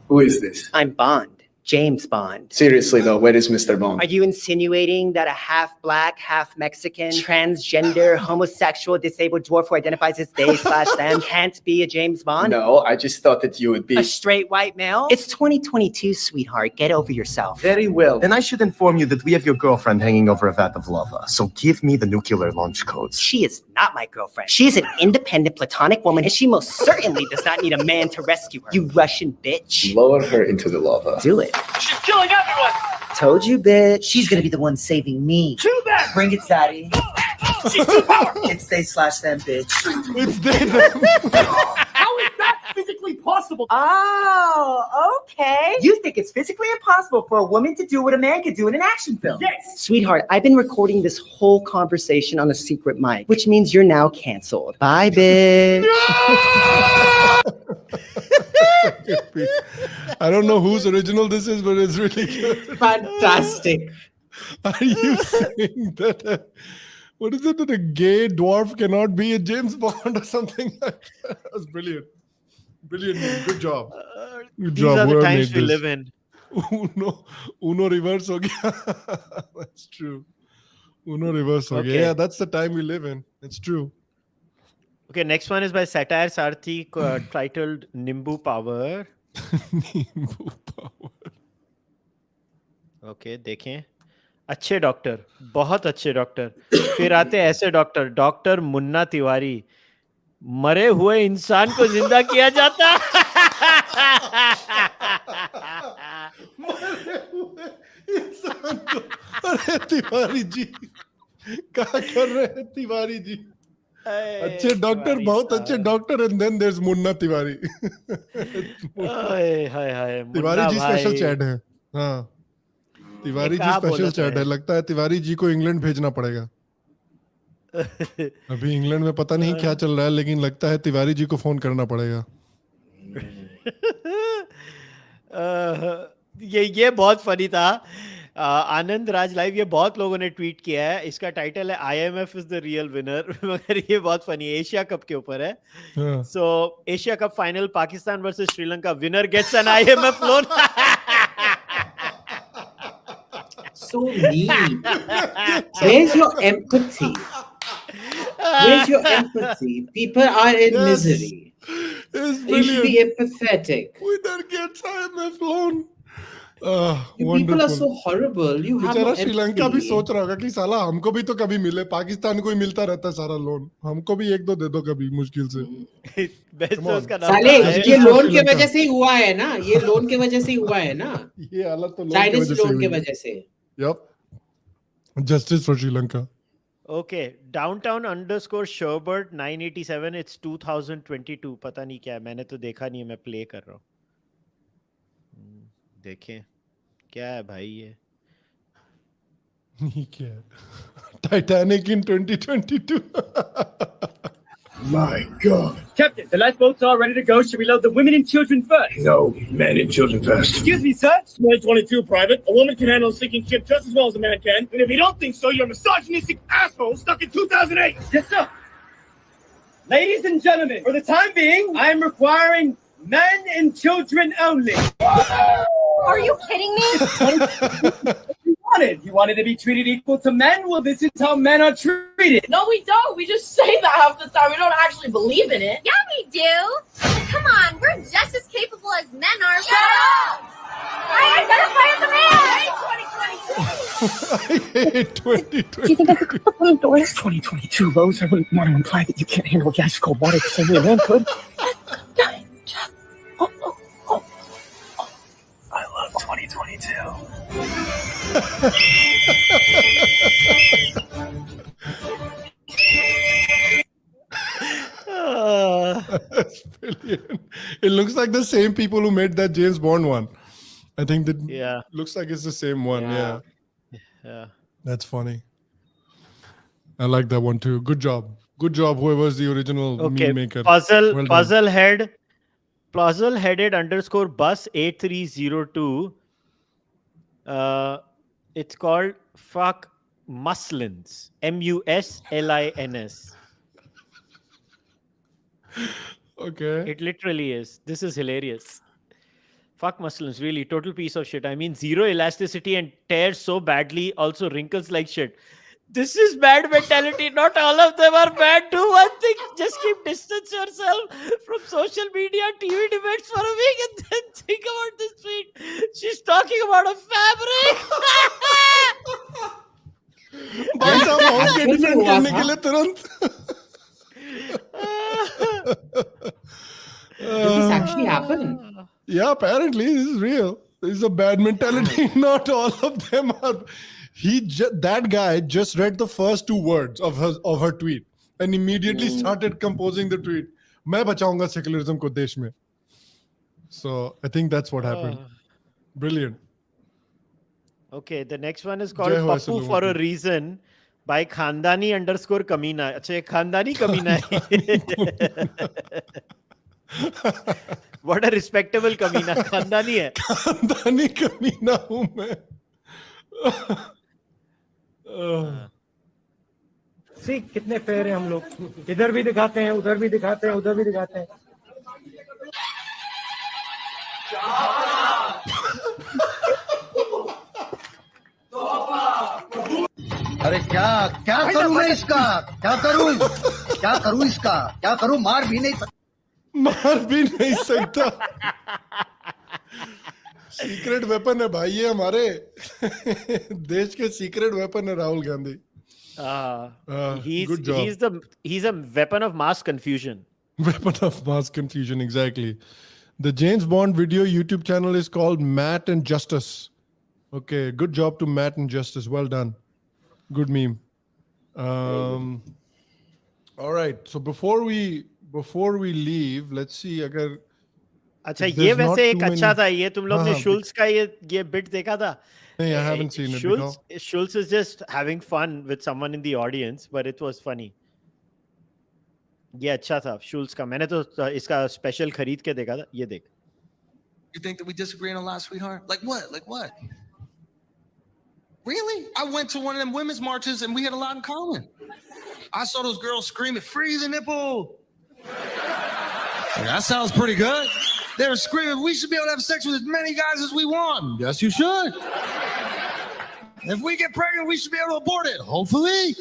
Who is this?
I'm Bond. James Bond.
Seriously though, where is Mr. Bond?
Are you insinuating that a half black, half Mexican, transgender, homosexual, disabled dwarf who identifies as they/them can't be a James Bond?
No, I just thought that you would be
a straight white male? It's 2022, sweetheart. Get over yourself.
Very well. Then I should inform you that we have your girlfriend hanging over a vat of lava. So give me the nuclear launch codes.
She is not my girlfriend. She is an independent platonic woman, and she most certainly does not need a man to rescue her. You Russian bitch.
Lower her into the lava.
Do it.
She's killing everyone.
Told you, bitch. She's gonna be the one saving me.
Too bad.
Bring it, Daddy.
She's too powerful.
It's they/them, bitch.
It's them.
How is that physically possible?
Oh, okay. You think it's physically impossible for a woman to do what a man could do in an action film?
Yes.
Sweetheart, I've been recording this whole conversation on a secret mic, which means you're now canceled. Bye, bitch.
I don't know whose original this is, but it's really good.
Fantastic.
Are you saying that what is it, that a gay dwarf cannot be a James Bond or something like that? That's brilliant. Brilliant. Good job. Good
These
job.
are the
Whoever
times
made
we
this.
live in.
Uno reverse ho gaya. That's true. Uno reverse ho gaya.
Okay.
Yeah, that's the time we live in. It's true.
Okay, next one is by Satire Sarthi titled Nimbu Power.
Nimbu Power.
Okay, देखें. अच्छे doctor, बहुत अच्छे doctor. फिर आते ऐसे doctor, doctor Munna Tiwari. मरे हुए इंसान को जिंदा किया जाता.
मरे हुए इंसान को. अरे तिवारी जी, क्या कर रहे हैं तिवारी जी? अच्छे डॉक्टर, बहुत अच्छे doctor, and then there is Munna Tiwari.
Hi
Tiwari ji special chat है. हाँ, तिवारी जी स्पेशल चैट है. लगता है तिवारी जी को इंग्लैंड भेजना पड़ेगा. अभी इंग्लैंड में पता नहीं क्या चल रहा है, लेकिन लगता है तिवारी जी को फोन करना पड़ेगा.
ये बहुत फनी था. आनंद राज लाइव, ये बहुत लोगों ने ट्वीट किया है. इसका टाइटल है IMF is the real winner. मगर ये बहुत फनी है. एशिया कप के ऊपर है. So Asia cup final Pakistan versus Sri Lanka. Winner gets an IMF लोन.
So mean. Where's your empathy? Where's your empathy? People are in misery. You should be empathetic.
Winner gets IMF loan.
People are so horrible. You have no empathy.
Sri Lanka भी सोच रहा होगा कि साला हमको भी तो कभी मिले. पाकिस्तान को ही मिलता रहता है सारा लोन. हमको भी एक दो दे दो कभी, मुश्किल से.
साले ये लोन की वजह से ही हुआ है ना. ये लोन की वजह से ही हुआ है ना.
ये हालत तो
चाइनीज लोन की वजह से.
Yep. Justice for Sri Lanka.
Okay, downtown _ Sherbert 987. It's 2022. पता नहीं क्या है, मैंने तो देखा नहीं है, मैं प्ले कर रहा हूँ. देखें क्या है भाई ये.
क्या है? Titanic in 2022.
My God.
Captain, the lifeboats are ready to go. Should we load the women and children first?
No, men and children first.
Excuse me, sir. 2022, Private. A woman can handle a sinking ship just as well as a man can. And if you don't think so, you're a misogynistic asshole stuck in 2008. Yes, sir. Ladies and gentlemen, for the time being, I am requiring men and children only.
Are you kidding me?
You wanted to be treated equal to men? Well, this is how men are treated.
No, we don't. We just say that half the time. We don't actually believe in it.
Yeah, we do. Come on, we're just as capable as men are.
Shut up!
I identify as a man!
I hate 2020.
Do you think I could open the doors? 2022, Rose. I wouldn't want to imply that you can't handle gas cold water the same way a man could.
I love 2022.
That's brilliant. It looks like the same people who made that James Bond one. I think that looks like it's the same one. Yeah. That's funny. I like that one too. Good job. Good job, whoever's the original meme maker.
Puzzle
Well done.
puzzle headed _ bus 8302. It's called Fuck Muslins. MUSLINS.
Okay.
It literally is. This is hilarious. Fuck Muslins, really. Total piece of shit. I mean, zero elasticity and tears so badly. Also wrinkles like shit. This is bad mentality. Not all of them are bad. Do one thing. Just keep distance yourself from social media, TV debates for a week, and then think about this tweet. She's talking about a fabric.
भाई साहब मौत के defend करने के लिए तुरंत
Did this actually happen?
Yeah, apparently this is real. This is a bad mentality. Not all of them are. That guy just read the first two words of her tweet and immediately started composing the tweet. मैं बचाऊंगा secularism को देश में. So I think that's what happened. Brilliant.
Okay, the next one is called Pappu for a Reason by Khandani _ Kamina. अच्छा ये खानदानी कमीना है. What a respectable कमीना. खानदानी है.
खानदानी कमीना हूँ मैं.
सी कितने फेयर हैं हम लोग. इधर भी दिखाते हैं, उधर भी दिखाते हैं, उधर भी दिखाते हैं.
अरे क्या करूं मैं इसका? क्या करूं इसका? क्या करूं? मार भी नहीं
सकता. सीक्रेट वेपन है भाई ये हमारे देश के सीक्रेट वेपन है Rahul Gandhi.
He's a weapon of mass confusion.
Weapon of mass confusion, exactly. The James Bond video YouTube channel is called Matt and Justice. Okay, good job to Matt and Justice. Well done. Good meme. All right. So before we leave, let's see अगर
अच्छा ये वैसे एक अच्छा था. ये तुम लोग ने Schultz का ये bit देखा था?
I haven't seen it.
Schultz is just having fun with someone in the audience, but it was funny. ये अच्छा था Schultz का. मैंने तो इसका स्पेशल खरीद के देखा था. ये देख.
You think that we disagree on a lot, sweetheart? Like what? Really? I went to one of them women's marches and we had a lot in common. I saw those girls screaming, "Free the nipple." That sounds pretty good. They were screaming, "We should be able to have sex with as many guys as we want." Yes, you should. If we get pregnant, we should be able to abort it. Hopefully.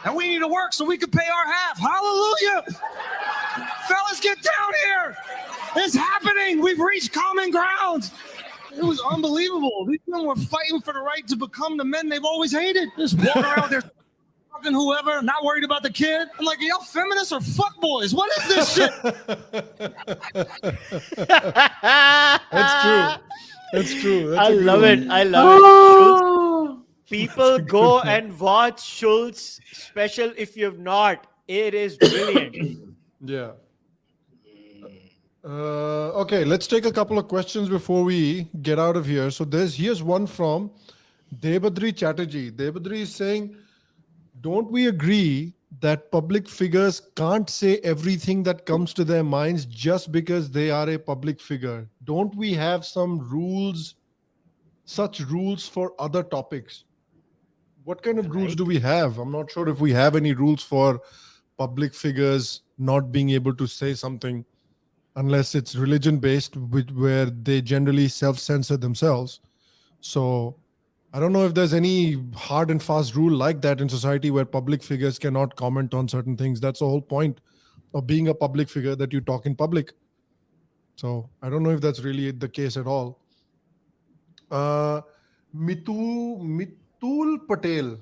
And we need to work so we can pay our half. Hallelujah. Fellas, get down here. It's happening. We've reached common ground. It was unbelievable. These men were fighting for the right to become the men they've always hated. Just walking around there fucking whoever, not worried about the kid. I'm like, y'all feminists or fuckboys? What is this shit?
That's true.
I love it. Schultz. People go and watch Schultz special if you've not. It is brilliant.
Yeah. Okay, let's take a couple of questions before we get out of here. So here's one from Debadri Chatterjee. Debadri is saying, don't we agree that public figures can't say everything that comes to their minds just because they are a public figure. Don't we have some rules, such rules for other topics? What kind of rules do we have? I'm not sure if we have any rules for public figures not being able to say something unless it's religion based, where they generally self-censor themselves. So I don't know if there's any hard and fast rule like that in society where public figures cannot comment on certain things. That's the whole point of being a public figure, that you talk in public. So I don't know if that's really the case at all. Mitul Patel.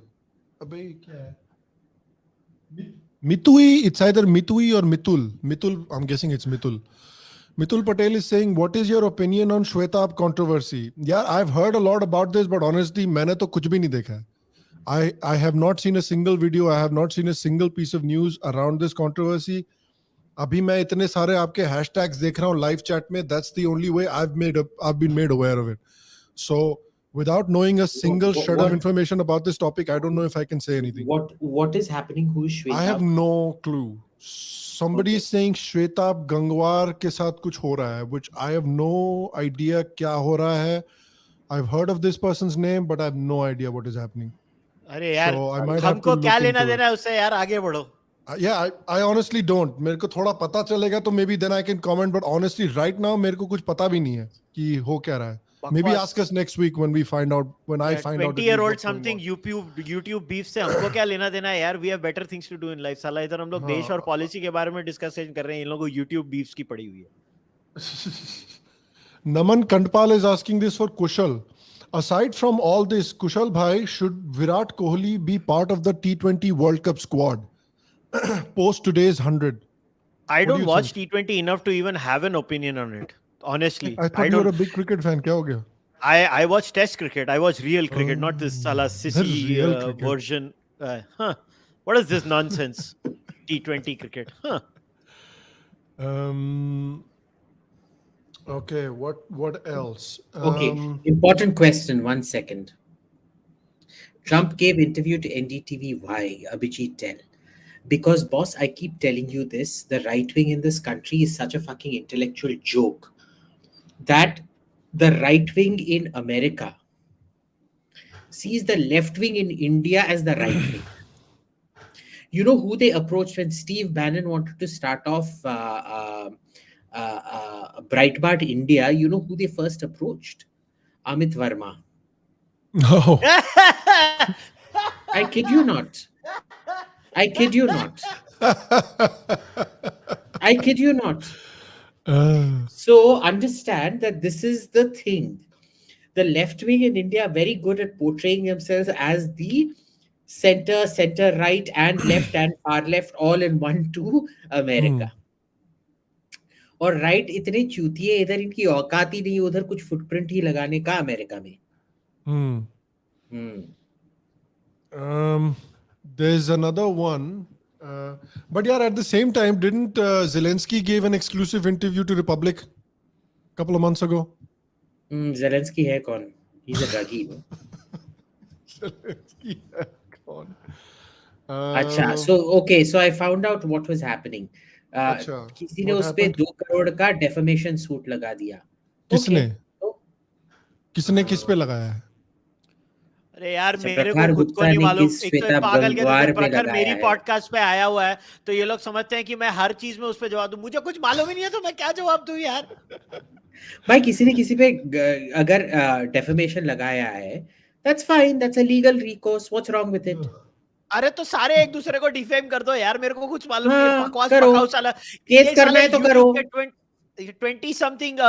Mitui, it's either Mitui or Mitul. Mitul, I'm guessing it's Mitul. Mitul Patel is saying, what is your opinion on Shwetab controversy? Yeah, I've heard a lot about this, but honestly, मैंने तो कुछ भी नहीं देखा है. I have not seen a single video. I have not seen a single piece of news around this controversy. अभी मैं इतने सारे आपके hashtags देख रहा हूँ live chat में. That's the only way I've been made aware of it. So without knowing a single shred of information about this topic, I don't know if I can say anything.
What is happening? Who is Shwetab?
I have no clue. Somebody is saying Shwetab Gangwar के साथ कुछ हो रहा है, which I have no idea क्या हो रहा है. I've heard of this person's name, but I have no idea what is happening.
अरे यार,
So I might have to
हमको
look
क्या
into
लेना
it.
देना है उससे यार, आगे बढ़ो.
Yeah, I honestly don't. मेरे को थोड़ा पता चलेगा तो maybe then I can comment, but honestly right now मेरे को कुछ पता भी नहीं है कि हो क्या रहा है. Maybe ask us next week when I find out.
20-year-old something YouTube beef से हमको क्या लेना देना है यार. We have better things to do in life. साला इधर हम लोग देश और पॉलिसी के बारे में डिस्कशन कर रहे हैं, इन लोगों को YouTube beefs की पड़ी हुई है.
Naman Kandpal is asking this for Kushal. Aside from all this, Kushal bhai, should Virat Kohli be part of the T20 World Cup squad post today's 100?
I don't watch T20 enough to even have an opinion on it. Honestly,
I thought you were a big cricket fan. क्या हो गया?
I watch Test cricket. I watch real cricket, not this sala sissy version. What is this nonsense? T20 cricket.
Okay. What else?
Okay. Important question. 1 second. Trump gave interview to NDTV. Why? Abhijit, tell. Because, boss, I keep telling you this. The right wing in this country is such a fucking intellectual joke that the right wing in America sees the left wing in India as the right wing. You know who they approached when Steve Bannon wanted to start off Breitbart India? You know who they first approached? Amit Verma.
No.
I kid you not. I kid you not. I kid you not. So understand that this is the thing. The left wing in India are very good at portraying themselves as the center, right, and left and far left all in one to America. और right इतने चूतिए, इधर इनकी औकात ही नहीं, उधर कुछ footprint ही लगाने का अमेरिका में.
There's another one. But yeah, at the same time, didn't Zelensky gave an exclusive interview to Republic a couple of months ago?
Zelensky hai kaun? He's a druggie.
Zelensky hai kaun?
अच्छा, so I found out what was happening. किसी ने उस पे 2 करोड़ का defamation suit लगा दिया.
किसने किस पे लगाया है?
अरे यार मेरे को खुद को नहीं मालूम. एक तो पागल के प्रखर मेरी पॉडकास्ट पे आया हुआ है, तो ये लोग समझते हैं कि मैं हर चीज में उस पे जवाब दूं. मुझे कुछ मालूम ही नहीं है तो मैं क्या जवाब दूं यार.
भाई किसी ने किसी पे अगर डेफमेशन लगाया है, that's fine, that's a legal recourse. What's wrong with it?
अरे तो सारे एक दूसरे को डिफेम कर दो यार. मेरे को कुछ मालूम नहीं है. बकवास पकाओ साला.
केस करना है तो करो.
20 something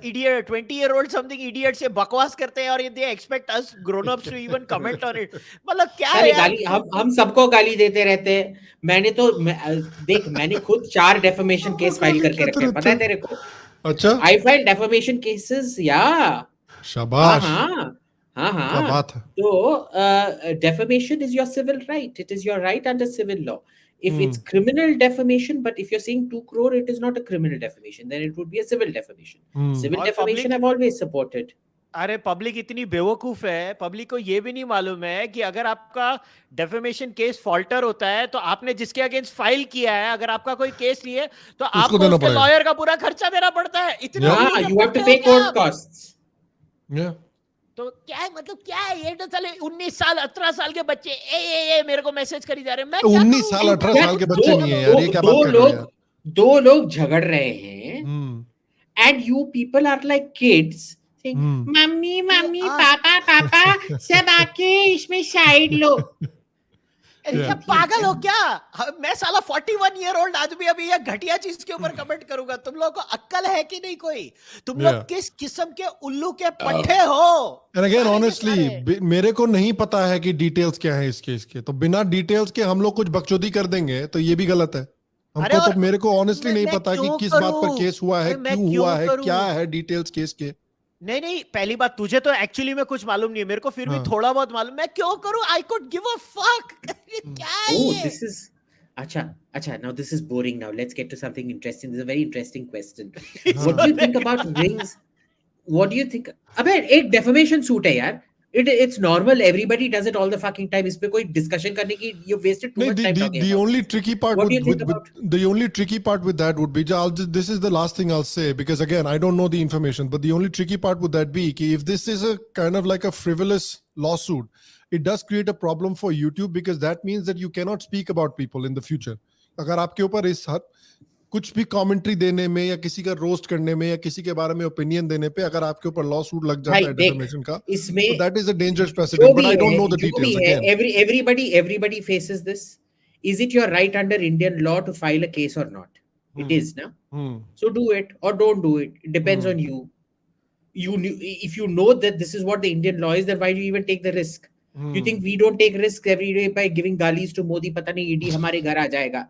idiot, 20-year-old something idiot से बकवास करते हैं और they expect us grown-ups to even comment on it. मतलब क्या है यार?
गाली हम सबको गाली देते रहते हैं. मैंने तो देख, मैंने खुद 4 डेफमेशन केस फाइल करके रखे हैं, पता है तेरे को?
अच्छा.
I filed defamation cases. Yeah.
शाबाश.
क्या बात है. So defamation is your civil right. It is your right under civil law. If it's criminal defamation, but if you're saying 2 crore, it is not a criminal defamation. Then it would be a civil defamation. Civil defamation I've always supported.
अरे public इतनी बेवकूफ है, public को ये भी नहीं मालूम है कि अगर आपका डेफेमेशन केस फॉल्टर होता है तो आपने जिसके अगेंस्ट फाइल किया है, अगर आपका कोई केस लिए तो आपको
देना
उसके
पड़ेगा।
लॉयर का पूरा खर्चा देना पड़ता है। इतना
you have to pay court costs.
Yeah.
तो क्या है, मतलब क्या है ये? तो चले 19 साल 18 साल के बच्चे ए मेरे को मैसेज करी जा रहे हैं। मैं
19 साल 18 साल के बच्चे नहीं है यार, ये क्या बात कर रहे हो यार?
दो लोग झगड़ रहे हैं and you people are like kids saying mummy mummy papa पापा सब आके इसमें साइड लो।
क्या पागल हो क्या? मैं साला 41 ईयर ओल्ड आदमी अभी ये घटिया चीज के ऊपर कमेंट करूंगा? तुम लोगों को अक्ल है कि नहीं कोई? तुम लोग किस किस्म के उल्लू के पट्टे हो?
And again, honestly, मेरे को नहीं पता है कि डिटेल्स क्या है इस केस के, तो बिना डिटेल्स के हम लोग कुछ बकचोदी कर देंगे तो ये भी गलत है। हमको तो मेरे को ऑनेस्टली नहीं पता कि किस बात पर केस हुआ है, क्यों हुआ है, क्या है डिटेल्स केस के।
नहीं, पहली बात तुझे तो एक्चुअली में कुछ मालूम नहीं है, मेरे को फिर भी थोड़ा बहुत मालूम। मैं क्यों करूं? I could give a fuck. क्या है ये?
This is अच्छा, now this is boring now. Let's get to something interesting. This is a very interesting question. What do you think about rings? What do you think? अबे एक defamation suit है यार। It's normal. Everybody does it all the fucking time. इस पे कोई discussion करने की you wasted too much time talking
the
about.
only tricky part
What do you think about?
the only tricky part with that would be, this is the last thing I'll say, because again I don't know the information, but the only tricky part would that be कि if this is a kind of like a frivolous lawsuit, it does create a problem for YouTube, because that means that you cannot speak about people in the future. अगर आपके ऊपर इस हद कुछ भी commentary देने में या किसी का रोस्ट करने में या किसी के बारे में ओपिनियन देने पे अगर आपके ऊपर लॉ सूट लग जाता है डिफेमेशन का,
इसमें
that is a dangerous president, but I don't know the details
again. Everybody faces this. Is it your right under Indian law to file a case or not? It is, na? So do it or don't do it. It depends on you. If you know that this is what the Indian law is, then why do you even take the risk? You think we don't take risks every day by giving galis to Modi? पता नहीं ED हमारे घर आ जाएगा,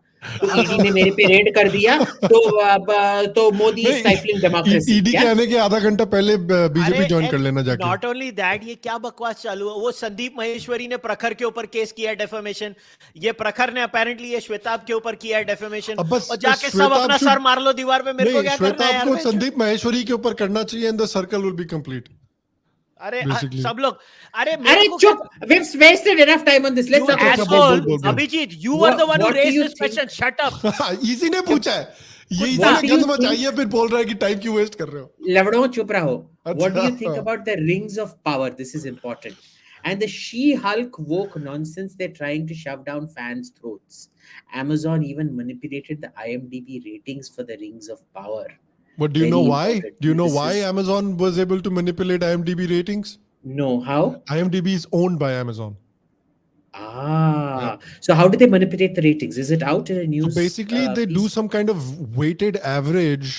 तो ED ने मेरे पे red कर दिया, तो मोदी स्टाइफलिंग डेमोक्रेसी।
ईडी के आने के आधा घंटा पहले बीजेपी ज्वाइन कर लेना जाके।
नॉट ओनली दैट, ये क्या बकवास चालू है? वो संदीप महेश्वरी ने प्रखर के ऊपर केस किया है डेफेमेशन, ये प्रखर ने अपेरेंटली ये श्वेताब के ऊपर किया है डेफेमेशन, और जाके सब अपना सर मार लो दीवार पे। मेरे को क्या करना है यार?
श्वेताब को संदीप महेश्वरी के ऊपर करना चाहिए and the circle will be complete.
अरे सब लोग अरे
चुप, we've wasted enough time on this. Let's talk
about Abhijit, you were the one who raised this question. Shut up.
इसी ने पूछा है, ये इतना कदम चाहिए फिर बोल रहा है कि टाइम क्यों वेस्ट कर रहे हो?
लवड़ों चुप रहो। What do you think about the rings of power? This is important. And the She-Hulk woke nonsense they're trying to shove down fans' throats. Amazon even manipulated the IMDb ratings for the rings of power.
But do you know why? Do you know why Amazon was able to manipulate IMDb ratings?
No, how?
IMDb is owned by Amazon.
So how do they manipulate the ratings? Is it out in a news?
So basically, they do some kind of weighted average,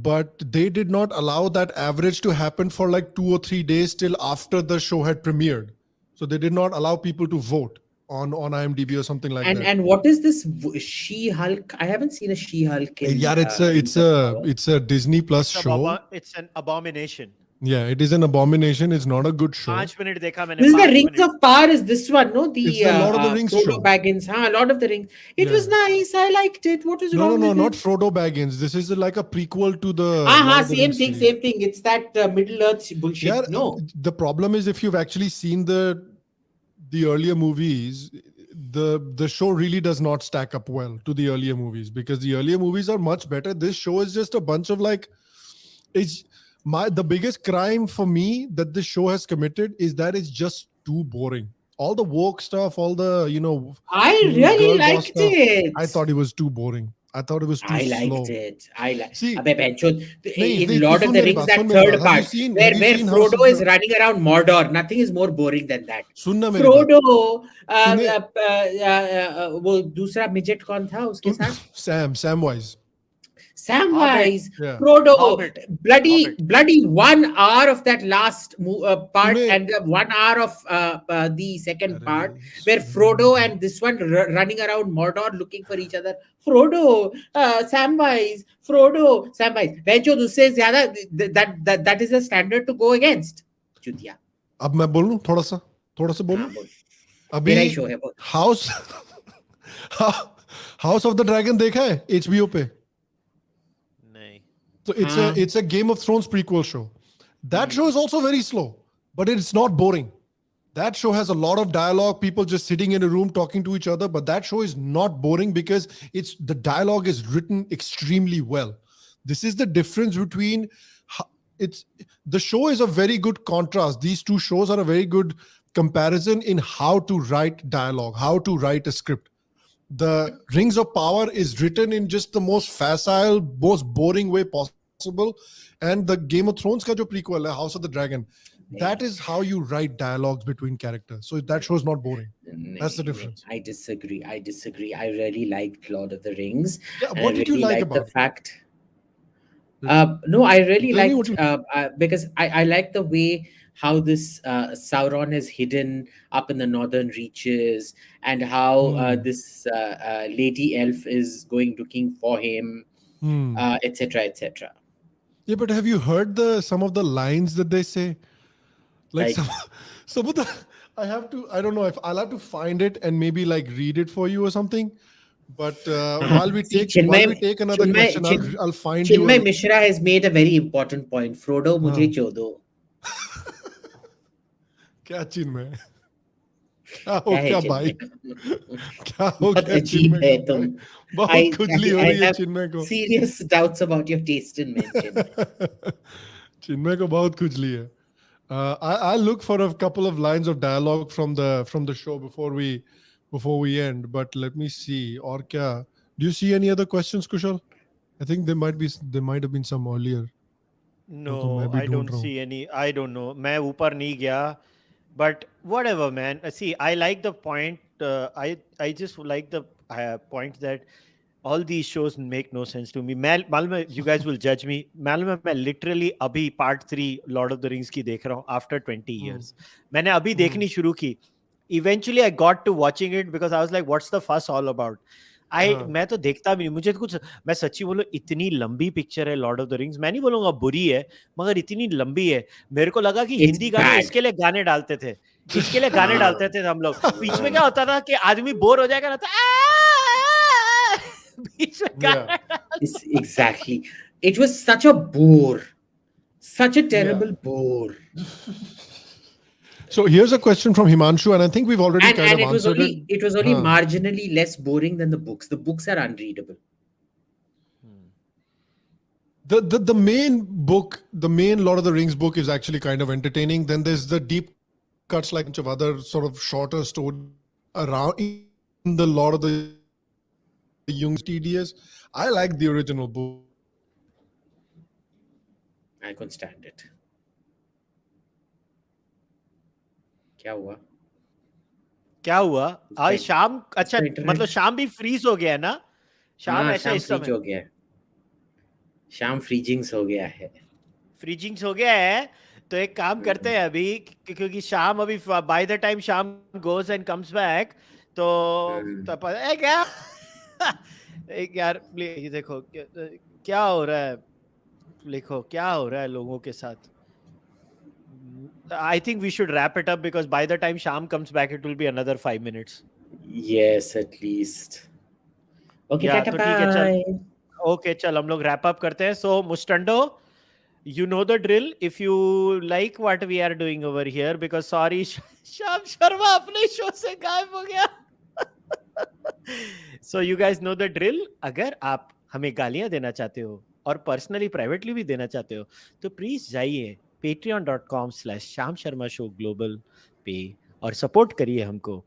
but they did not allow that average to happen for like 2 or 3 days till after the show had premiered. So they did not allow people to vote on IMDb or something like that.
And what is this She-Hulk? I haven't seen a She-Hulk.
Yeah, it's a Disney Plus show.
It's an abomination.
Yeah, it is an abomination. It's not a good show.
5 minute देखा मैंने।
This is the Rings of Power. Is this one? No,
it's the Lord of the Rings
Frodo
show.
Baggins. Lord of the Rings. It was nice. I liked it. What is wrong with it?
No, not Frodo Baggins. This is like a prequel to the.
Same thing. It's that Middle Earth bullshit.
Yeah,
no.
The problem is if you've actually seen the earlier movies, the show really does not stack up well to the earlier movies, because the earlier movies are much better. This show is just a bunch of like, the biggest crime for me that this show has committed is that it's just too boring. All the woke stuff, all the,
I really liked it.
I thought it was too boring. I thought it was too slow.
I liked it.
See,
in Lord of the Rings, that third part, where Frodo is running around Mordor, nothing is more boring than that. Frodo, वो दूसरा midget कौन था उसके साथ?
Samwise.
Samwise, Frodo, bloody 1 hour of that last part and 1 hour of the second part, where Frodo and this one running around Mordor looking for each other. Frodo, Samwise, Frodo, Samwise. बेंचो उससे ज़्यादा that is a standard to go against. चुतिया.
अब मैं बोलूं थोड़ा सा बोलूं. अभी
मेरा ही शो है
House of the Dragon देखा है HBO पे? So it's a Game of Thrones prequel show. That show is also very slow, but it's not boring. That show has a lot of dialogue, people just sitting in a room talking to each other, but that show is not boring because the dialogue is written extremely well. This is the difference between the show is a very good contrast. These two shows are a very good comparison in how to write dialogue, how to write a script. The Rings of Power is written in just the most facile, most boring way possible. And the Game of Thrones ka jo prequel hai, House of the Dragon, that is how you write dialogues between characters. So that show is not boring. That's the difference.
I disagree. I really liked Lord of the Rings.
Yeah, what did you like about
the fact? No, I really liked because I like the way how this Sauron is hidden up in the northern reaches, and how this lady elf is going looking for him, etc., etc.
Yeah, but have you heard some of the lines that they say? Like some of the, I don't know if I'll have to find it and maybe like read it for you or something. But while we take another question, I'll find you.
Chinmay Mishra has made a very important point. Frodo, mujhe chodo.
क्या Chinmay? क्या हो क्या भाई? क्या हो क्या Chinmay को? बहुत खुजली हो रही है Chinmay को.
Serious doubts about your taste in men, Chinmay.
Chinmay को बहुत खुजली है. I'll look for a couple of lines of dialogue from the show before we end. But let me see. Or kya? Do you see any other questions, Kushal? I think there might have been some earlier.
No, I don't see any. I don't know. मैं ऊपर नहीं गया. But whatever, man. See, I like the point. I just like the point that all these shows make no sense to me. You guys will judge me. मैं literally अभी part 3 Lord of the Rings की देख रहा हूँ after 20 years. मैंने अभी देखनी शुरू की. Eventually I got to watching it because I was like, what's the fuss all about? मैं तो देखता भी नहीं. मुझे तो कुछ, मैं सच्ची बोलूं, इतनी लंबी पिक्चर है लॉर्ड ऑफ द रिंग्स. मैं नहीं बोलूंगा बुरी है, मगर इतनी लंबी है. मेरे को लगा कि हिंदी गाने इसके लिए गाने डालते थे हम लोग. बीच में क्या होता था कि आदमी बोर हो जाएगा ना, तो बीच में गाना.
Exactly. It was such a bore. Such a terrible bore.
So here's a question from Himanshu, and I think we've already kind of answered it.
It was only marginally less boring than the books. The books are unreadable.
The main book, the main Lord of the Rings book, is actually kind of entertaining. Then there's the deep cuts, like a bunch of other sort of shorter stories around in the Lord of the Rings tedious. I like the original book.
I couldn't stand it. क्या हुआ?
आज शाम, अच्छा मतलब शाम भी freeze हो गया है ना? शाम ऐसा इस समय
हो गया है. शाम फ्रीजिंग्स हो गया है. तो एक काम करते हैं अभी, क्योंकि शाम अभी बाय द टाइम शाम गोज एंड कम्स बैक, तो क्या एक यार ये देखो क्या हो रहा है, लिखो क्या हो रहा है लोगों के साथ. I think we should wrap it up because by the time Sham comes back, it will be another 5 minutes. Yes, at least. Okay,
yeah, तो ठीक है, चल. Okay, चल हम लोग wrap up करते हैं. So Mustando, you know the drill. If you like what we are doing over here, because sorry, Sham Sharma अपने show से गायब हो गया. So you guys know the drill. अगर आप हमें गालियां देना चाहते हो और पर्सनली प्राइवेटली भी देना चाहते हो, तो प्लीज जाइए patreon.com/shamsharmashow global पे और सपोर्ट करिए हमको.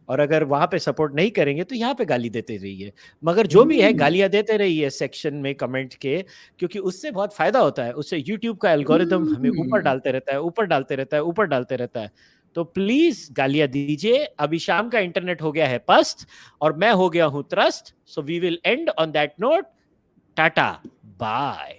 और अगर वहां पे सपोर्ट नहीं करेंगे तो यहाँ पे गाली देते रहिए, मगर जो भी है गालियां देते रहिए सेक्शन में कमेंट के, क्योंकि उससे बहुत फायदा होता है. उससे यूट्यूब का एल्गोरिथम हमें ऊपर डालते रहता है. तो प्लीज गालियां दीजिए. अभी शाम का इंटरनेट हो गया है पस्त और मैं हो गया हूं त्रस्त. So we will end on that note. Tata bye.